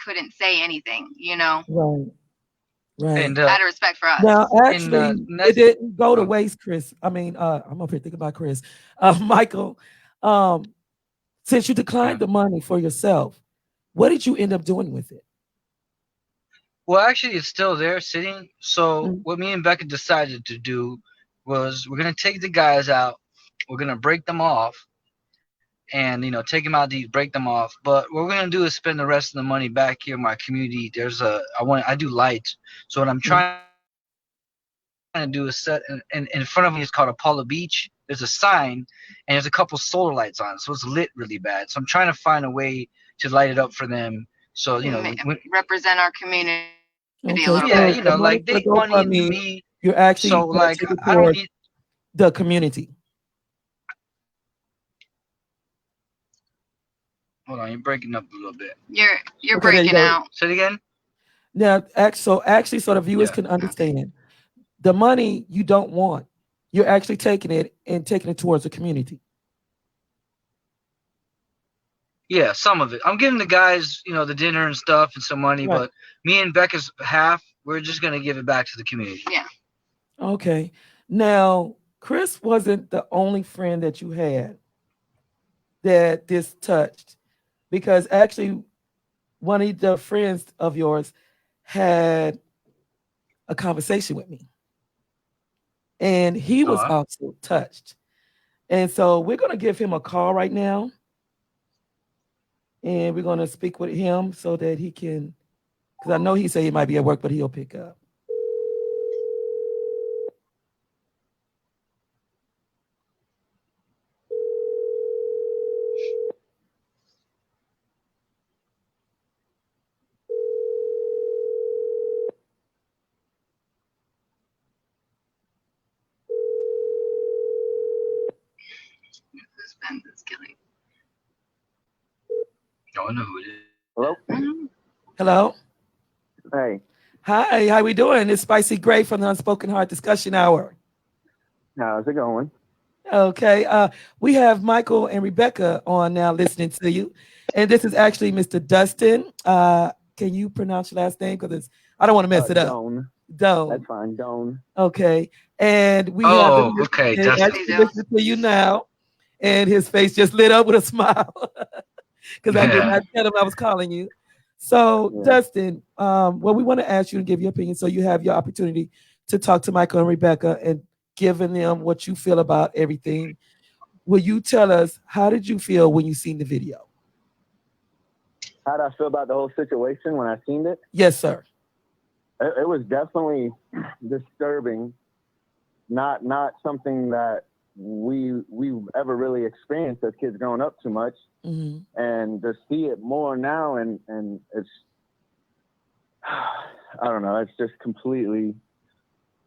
couldn't say anything, Right. Right. And out of respect for us. Now, in the actually, it next. didn't go to Oh, waste, Chris. I mean, I'm up here thinking about Chris. Michael, um, since you yeah. declined the money for yourself, what did you end up doing with it? Well, actually, it's still there sitting. So Mm, what me and Becca decided to do was we're gonna take the guys out. We're gonna break them off, and take them out to eat, break them off. But what we're gonna do is spend the rest of the money back here in my community. I do lights, so what I'm mm. trying to do is set in front of me is called Apollo Beach. There's a sign and there's a couple solar lights on it, so it's lit really bad. So I'm trying to find a way to light it up for them. So Represent our community a little Okay, bit. yeah, so the like money they for the money into GoFundMe, me. you're So actually going to like take it I don't towards need. the community. Hold on, you're breaking up a little bit. You're Okay, there you breaking go. out. Say it again. Now, so the viewers Yeah. can Okay. understand, the money you don't want, you're actually taking it and taking it towards the community. Yeah, some of it. I'm giving the guys, the dinner and stuff and some money, Right. but me and Becca's half, we're just gonna give it back to the community. Yeah. Okay. Now, Chris wasn't the only friend that you had that this touched, because actually one of the friends of yours had a conversation with me, and he was Uh, also touched. And so we're going to give him a call right now, and we're going to speak with him so that he can, because I know he said he might be at work, but he'll pick up. Suspense is killing. don't know who it is. Hello? Mhm. Hello. Hey, Hi, how we doing? It's Spicy Gray from the Unspoken Heart Discussion Hour. how's it going? Okay, we have Michael and Rebecca on now listening to you. And this is actually Mr. Dustin. Can you pronounce your last name? Because I don't want to mess it up. Doan. Don't. That's fine. Don't. Okay. And we have Oh, him okay, listening, Dustin. actually listening to you now. And his face just lit up with a smile because I did Yeah. not tell him I was calling you. So, Yeah. Dustin, well, we want to ask you to give your opinion. So you have your opportunity to talk to Michael and Rebecca and giving them what you feel about everything. Will you tell us how did you feel when you seen the video? How did I feel about the whole situation when I seen it? Yes, sir. It was definitely disturbing. Not something that we've ever really experienced as kids growing up too much. Mm-hmm. And to see it more now, and it's, I don't know, it's just completely,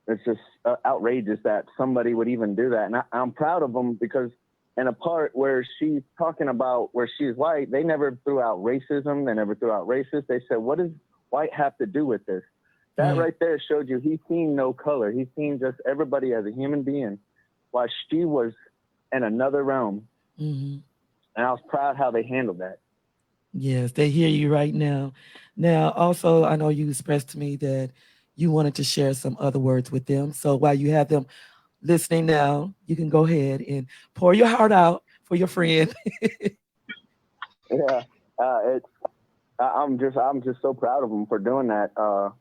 it's just outrageous that somebody would even do that. And I'm proud of them because in a part where she's talking about where she's white, they never threw out racism. They never threw out racist. They said, what does white have to do with this? That right there showed you he's seen no color. He's seen just everybody as a human being, while she was in another realm. Mm-hmm. And I was proud how they handled that. Yes, they hear you right now. Now, also, I know you expressed to me that you wanted to share some other words with them. So while you have them listening now, you can go ahead and pour your heart out for your friend. Yeah, I'm just so proud of him for doing that.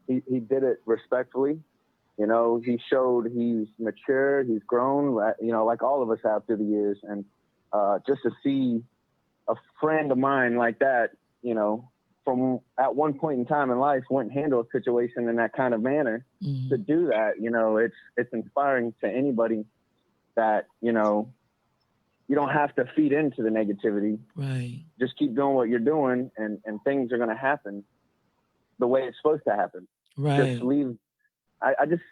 He did it respectfully. You know, he showed he's mature, he's grown. You know, like all of us have through the years. And just to see a friend of mine like that, you know, from at one point in time in life, wouldn't handle a situation in that kind of manner. Mm-hmm. To do that, you know, it's inspiring to anybody that, you know, you don't have to feed into the negativity. Right. Just keep doing what you're doing, and things are going to happen the way it's supposed to happen. Right. Just leave. I just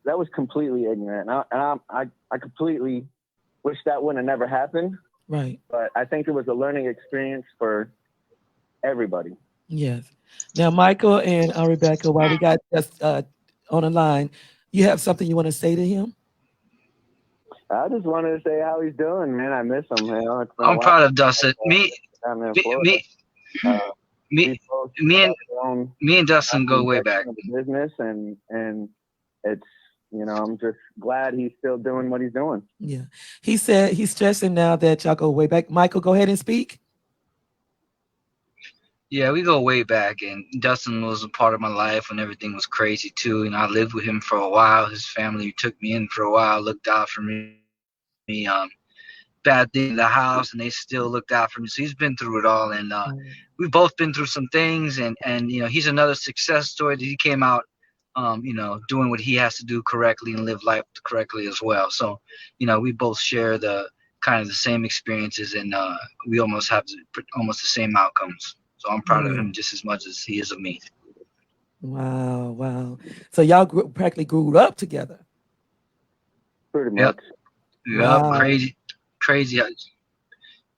that was completely ignorant, and I completely wish that wouldn't have never happened. Right. But I think it was a learning experience for everybody. Yes. Now, Michael and Rebecca, while we got just on the line, you have something you want to say to him? I just wanted to say how he's doing, man. I miss him. You know, I'm proud of Dustin. Me and Dustin go way back. Business and it's, you know, I'm just glad he's still doing what he's doing. Yeah. He said he's stressing now that y'all go way back. Michael, go ahead and speak. Yeah, we go way back, and Dustin was a part of my life when everything was crazy too. And I lived with him for a while. His family took me in for a while, looked out for me. Bad thing in the house, and they still looked out for me. So he's been through it all, and we've both been through some things. And you know, he's another success story that he came out, you know, doing what he has to do correctly and live life correctly as well. So, you know, we both share the kind of the same experiences, and we almost have almost the same outcomes. So I'm proud of him just as much as he is of me. Wow, wow. So y'all practically grew up together. Pretty much. Yep, Wow. crazy.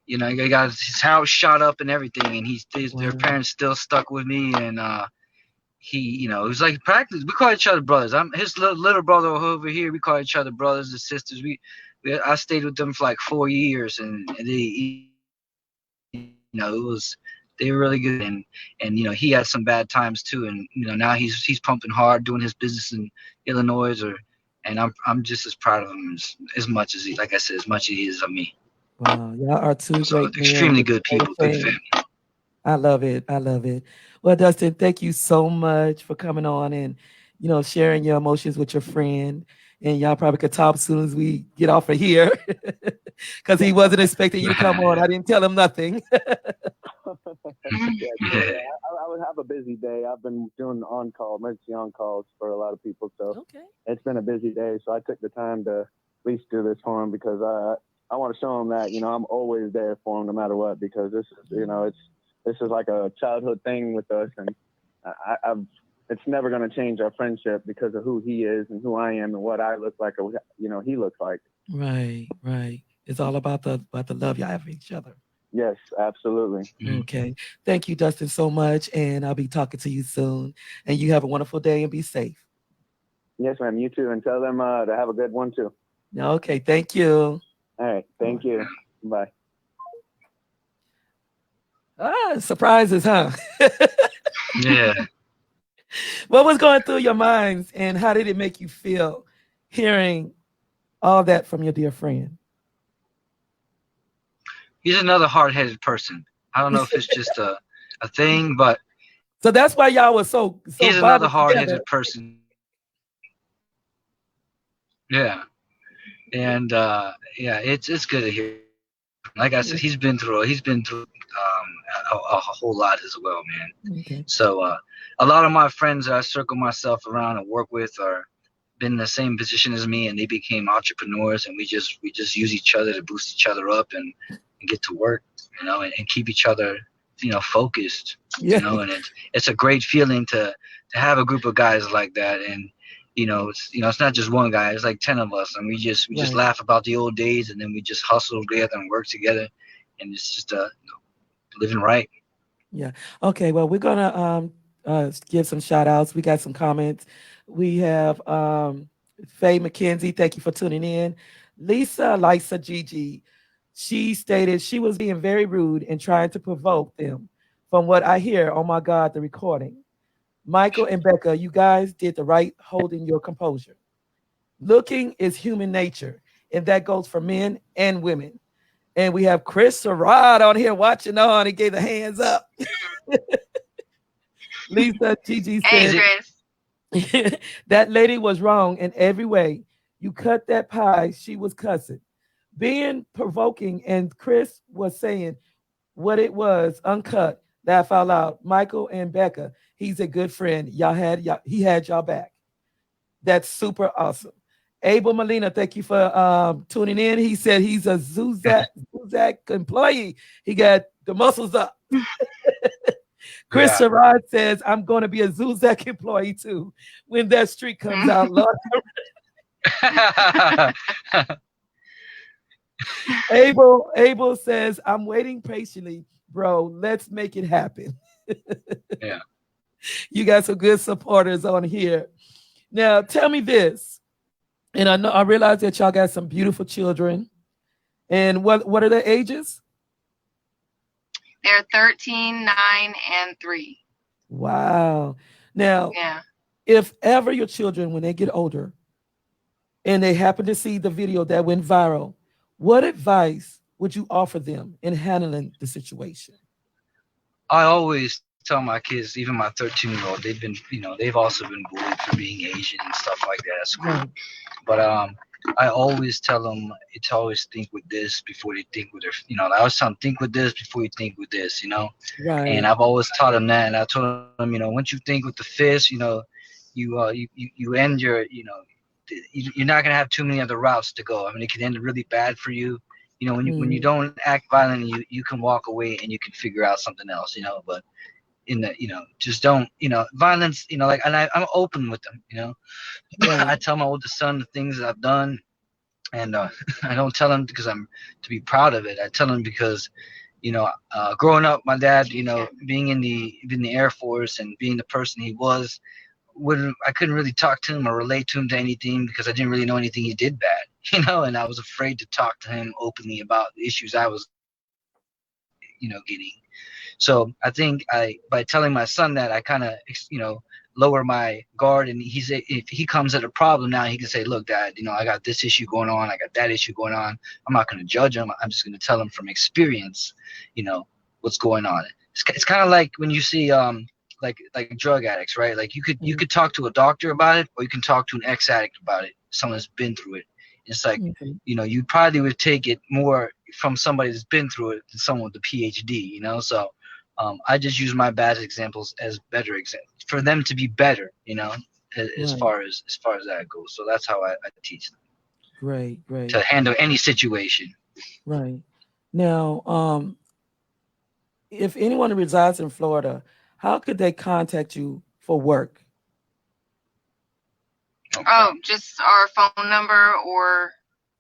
You know, he got his house shot up and everything, and their parents still stuck with me, and he, you know, it was like practice. We call each other brothers. I'm his little brother over here. We call each other brothers and sisters. I stayed with them for like 4 years, and they, you know, they were really good, and you know, he had some bad times too, and you know, now he's pumping hard, doing his business in Illinois, and I'm just as proud of him as much as like I said, as much as he is of me. Wow, y'all are two great men. Extremely good people, good family. I love it. I love it. Well, Dustin, thank you so much for coming on and, you know, sharing your emotions with your friend. And y'all probably could talk as soon as we get off of here because he wasn't expecting you to come on. I didn't tell him nothing. I would have a busy day. I've been doing emergency on-calls for a lot of people. So It's been a busy day. So I took the time to at least do this for him because I want to show him that, you know, I'm always there for him no matter what, because this is, you know, this is like a childhood thing with us. And it's never going to change our friendship because of who he is and who I am and what I look like or, you know, he looks like. Right, right. It's all about the love y'all have for each other. Yes, absolutely. Okay. Thank you, Dustin, so much. And I'll be talking to you soon. And you have a wonderful day and be safe. Yes, ma'am. You too. And tell them to have a good one too. Okay. Thank you. All right. Thank you. Bye. Surprises, huh? Yeah. What was going through your minds, and how did it make you feel hearing all that from your dear friend? He's another hard-headed person. I don't know if it's just a thing, but So that's why y'all was so he's another bonded together. hard-headed person. Yeah, and yeah, it's good to hear. Like I said, he's been through a whole lot as well, man. Okay. So a lot of my friends that I circle myself around and work with are been in the same position as me, and they became entrepreneurs, and we just use each other to boost each other up and get to work, and keep each other, focused, Yeah. and it's a great feeling to have a group of guys like that. And it's not just one guy, it's like 10 of us, and we just Right. laugh about the old days, and then we just hustle together and work together, and it's just living right. Yeah. Okay. Well, we're gonna give some shout outs. We got some comments. We have Faye McKenzie. Thank you for tuning in. Lisa Gigi. She stated she was being very rude and trying to provoke them. From what I hear, oh my God, the recording. Michael and Becca, you guys did the right holding your composure. Looking is human nature, and that goes for men and women. And we have Chris Sarad on here watching on. He gave the hands up. Lisa Gigi Hey, Is said it? Chris. that lady was wrong in every way. You cut that pie, she was cussing. Being provoking, and Chris was saying what it was, uncut, laugh out loud. Michael and Becca, he's a good friend. He had y'all back. That's super awesome. Abel Molina, thank you for tuning in. He said he's a Zuzak employee. He got the muscles up. Chris Yeah. Sherrod says, I'm going to be a Zuzak employee too when that street comes out. Lord, Abel says, I'm waiting patiently, bro. Let's make it happen. Yeah. You got some good supporters on here. Now, tell me this, and I realize that y'all got some beautiful children. And what are their ages? They're 13, 9, and 3. Wow. Now, Yeah. if ever your children, when they get older, and they happen to see the video that went viral, what advice would you offer them in handling the situation? I always tell my kids, even my 13-year-old, they've also been bullied for being Asian and stuff like that at school. Right, But I always tell them to always think with this before they think with I always tell them, think with this before you think with this. And right, I've always taught them that, and I told them, once you think with the fist, you end your, you're not gonna have too many other routes to go. I mean, it can end really bad for you. When you mm, don't act violently, you can walk away and you can figure out something else. But just don't, violence. I'm open with them. I right, tell my oldest son the things that I've done, and I don't tell him because I'm to be proud of it. I tell him because growing up, my dad, being in the Air Force and being the person he was, I couldn't really talk to him or relate to him to anything because I didn't really know anything he did bad, and I was afraid to talk to him openly about the issues I was, getting. So I think by telling my son that, I kind of, lower my guard, and if he comes at a problem now, he can say, look, Dad, I got this issue going on, I got that issue going on. I'm not going to judge him. I'm just going to tell him from experience, what's going on. It's kind of like when you see like drug addicts, right? Like you mm, could talk to a doctor about it, or you can talk to an ex-addict about it, someone that's been through it. It's like, okay, you probably would take it more from somebody that's been through it than someone with a PhD. So I just use my bad examples as better examples for them to be better, as right, far as that goes. So that's how I teach them great, to great, handle any situation. right. Now, if anyone resides in Florida, how could they contact you for work? Okay. Oh, just our phone number or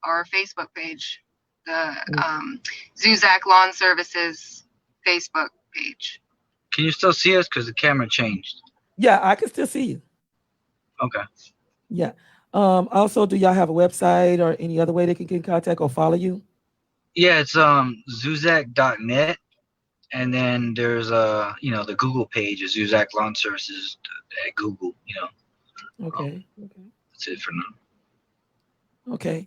our Facebook page, the Mm, Zuzak Lawn Services Facebook page. Can you still see us? Because the camera changed. yeah, I can still see you. Okay. Yeah. Also, do y'all have a website or any other way they can get in contact or follow you? Yeah, it's Zuzak.net, And then there's the Google page is Zuzak Lawn Services at Google. Um, Okay. Okay. that's it for now. Okay.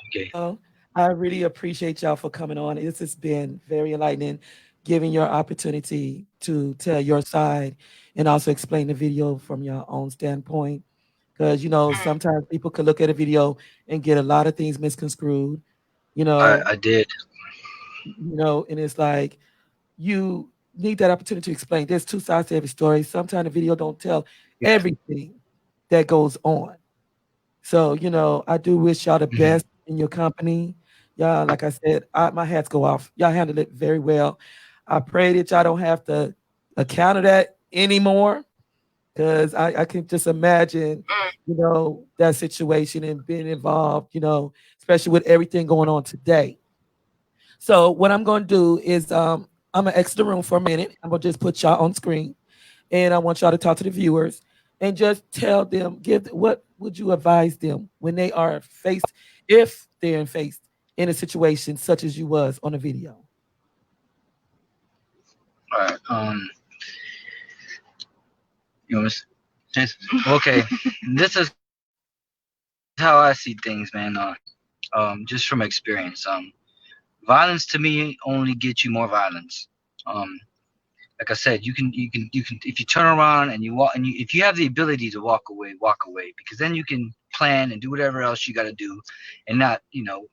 Okay. Well, I really appreciate y'all for coming on. This has been very enlightening, giving your opportunity to tell your side and also explain the video from your own standpoint. Because, sometimes people could look at a video and get a lot of things misconstrued, you know, I did. and it's like you need that opportunity to explain. There's two sides to every story. Sometimes the video don't tell Yeah. everything that goes on. So, I do wish y'all the Hmm. best in your company. Y'all, like I said, my hats go off. Y'all handled it very well. I pray that y'all don't have to account of that anymore because I can just imagine, that situation and being involved, especially with everything going on today. So what I'm going to do is I'm going to exit the room for a minute. I'm going to just put y'all on screen and I want y'all to talk to the viewers and just tell them, what would you advise them when they are faced, if they're faced in a situation such as you was on the video? All right. You want to okay. This is how I see things, man. Just from experience. Violence to me only gets you more violence. Um, like I said, you can if you turn around and you walk and if you have the ability to walk away because then you can plan and do whatever else you got to do, and not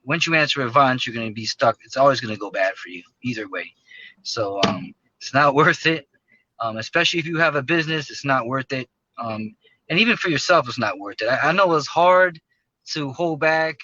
once you answer with violence, you're gonna be stuck. It's always gonna go bad for you either way. So it's not worth it. Especially if you have a business, it's not worth it. And even for yourself, it's not worth it. I know it's hard to hold back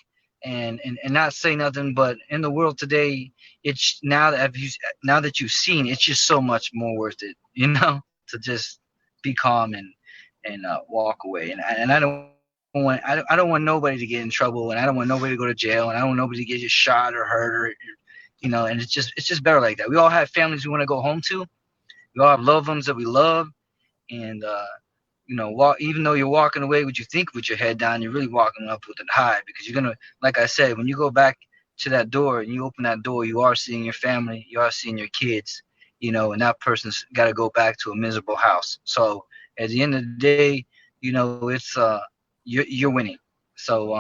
and not say nothing, but in the world today, it's now that you've seen, it's just so much more worth it, to just be calm and walk away. And I don't want nobody to get in trouble, and I don't want nobody to go to jail, and I don't want nobody to get shot or hurt and it's just better like that. We all have families we want to go home to. We all have loved ones that we love, and even though you're walking away, what you think with your head down, you're really walking up with it high because you're gonna, like I said, when you go back to that door and you open that door, you are seeing your family, you are seeing your kids, and that person's got to go back to a miserable house. So at the end of the day, it's you're winning. So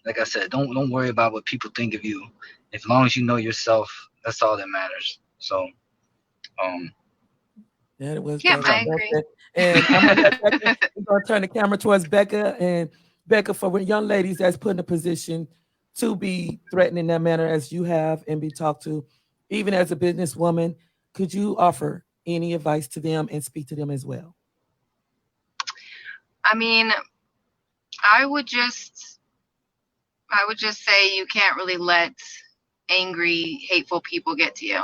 like I said, don't worry about what people think of you. As long as you know yourself, that's all that matters. So um, Yep, That I was agree. it. And I'm gonna let Becca, we're gonna turn the camera towards Becca and Becca, for young ladies that's put in a position to be threatened in that manner as you have and be talked to, even as a businesswoman, could you offer any advice to them and speak to them as well? I mean, I would just I would just say you can't really let angry, hateful people get to you.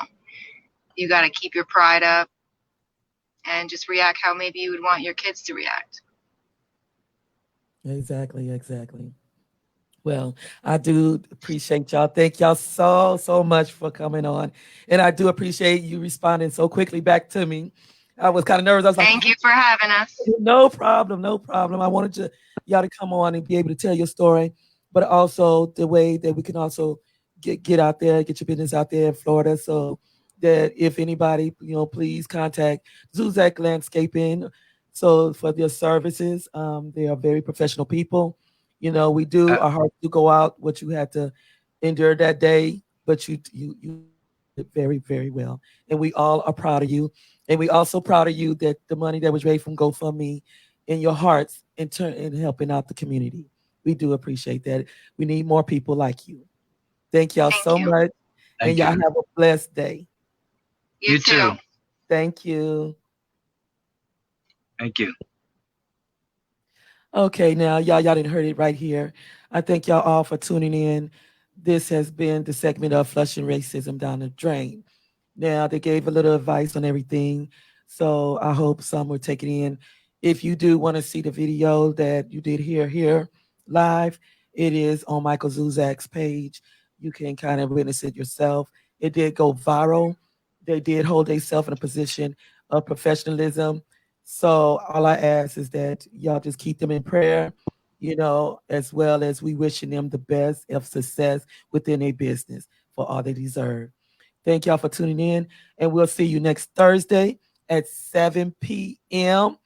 You got to keep your pride up and just react how maybe you would want your kids to react. Exactly, exactly. Well, I do appreciate y'all. Thank y'all so, so much for coming on. And I do appreciate you responding so quickly back to me. I was kind of nervous. I was like, Thank you for having us. no problem, no problem. I wanted y'all to come on and be able to tell your story, but also the way that we can also get out there, get your business out there in Florida. So that if anybody, please contact Zuzak Landscaping. So for their services, they are very professional people. We do I, our hearts do go out what you had to endure that day, but you did very, very well, and we all are proud of you. And we also proud of you that the money that was raised from GoFundMe in your hearts in turn in helping out the community. We do appreciate that. We need more people like you. Thank y'all Thank so you. much. And thank y'all you. have a blessed day. You You too. too. Thank you. Thank you. Okay, now y'all didn't heard it right here. I thank y'all all for tuning in. This has been the segment of flushing racism down the drain. Now they gave a little advice on everything, so I hope some will take it in. If you do want to see the video that you did hear here live, it is on Michael Zuzak's page. You can kind of witness it yourself. It did go viral. They did hold themselves in a position of professionalism. So all I ask is that y'all just keep them in prayer, as well as we wishing them the best of success within their business for all they deserve. Thank y'all for tuning in, and we'll see you next Thursday at 7 p.m.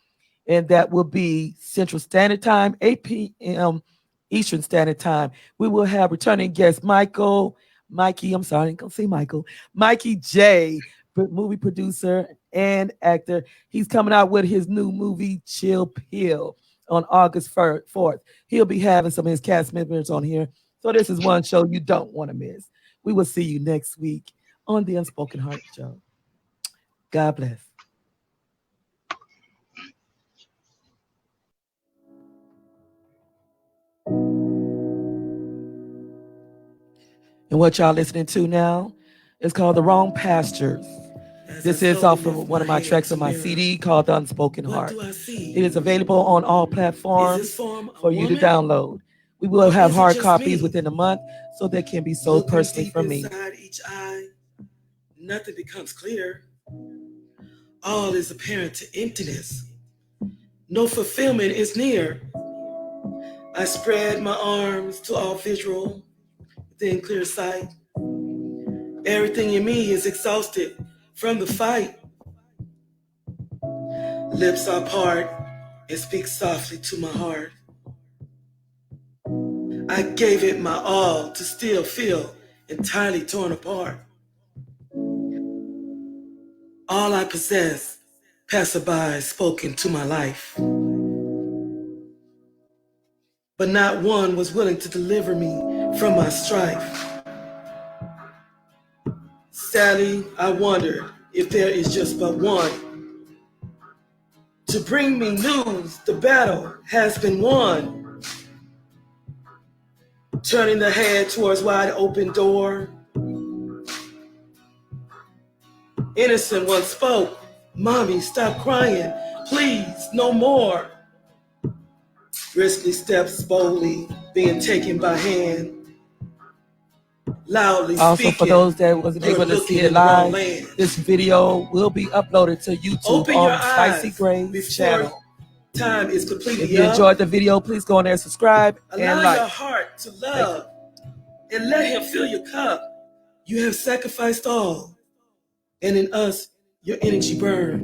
And that will be Central Standard Time, 8 p.m. Eastern Standard Time. We will have returning guest Mikey, I'm sorry, I ain't gonna say Michael, Mikey J, movie producer and actor. He's coming out with his new movie, Chill Pill, on August 4th. He'll be having some of his cast members on here. So this is one show you don't want to miss. We will see you next week on the Unspoken Heart Show. God bless. And what y'all listening to now is called The Wrong Pastures. This is off of one of my tracks on my CD called The Unspoken Heart. It is available on all platforms for you to download. We will have hard copies within a month, so they can be sold personally from me. Each eye, nothing becomes clear. All is apparent to emptiness. No fulfillment is near. I spread my arms to all visual, within clear sight. Everything in me is exhausted from the fight. Lips are part and speak softly to my heart. I gave it my all to still feel entirely torn apart. All I possess, passerby spoken to my life. But not one was willing to deliver me from my strife. Sadly, I wonder if there is just but one to bring me news the battle has been won. Turning the head towards wide open door. Innocent one spoke, "Mommy, stop crying, please, no more." Briskly steps boldly, being taken by hand. Loudly Also, speaking, for those that wasn't able to see it live, this video will be uploaded to YouTube on Spicy Gray's channel. Time is completely If you enjoyed the video, please go in there, subscribe, and Allow like. your heart to love and let him fill your cup. You have sacrificed all, and in us, your energy burn.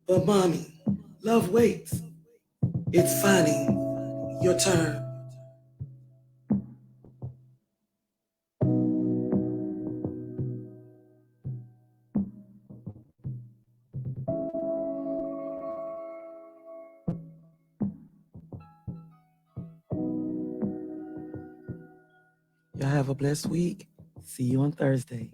But mommy, love waits. It's finally your turn. Y'all have a blessed week. See you on Thursday.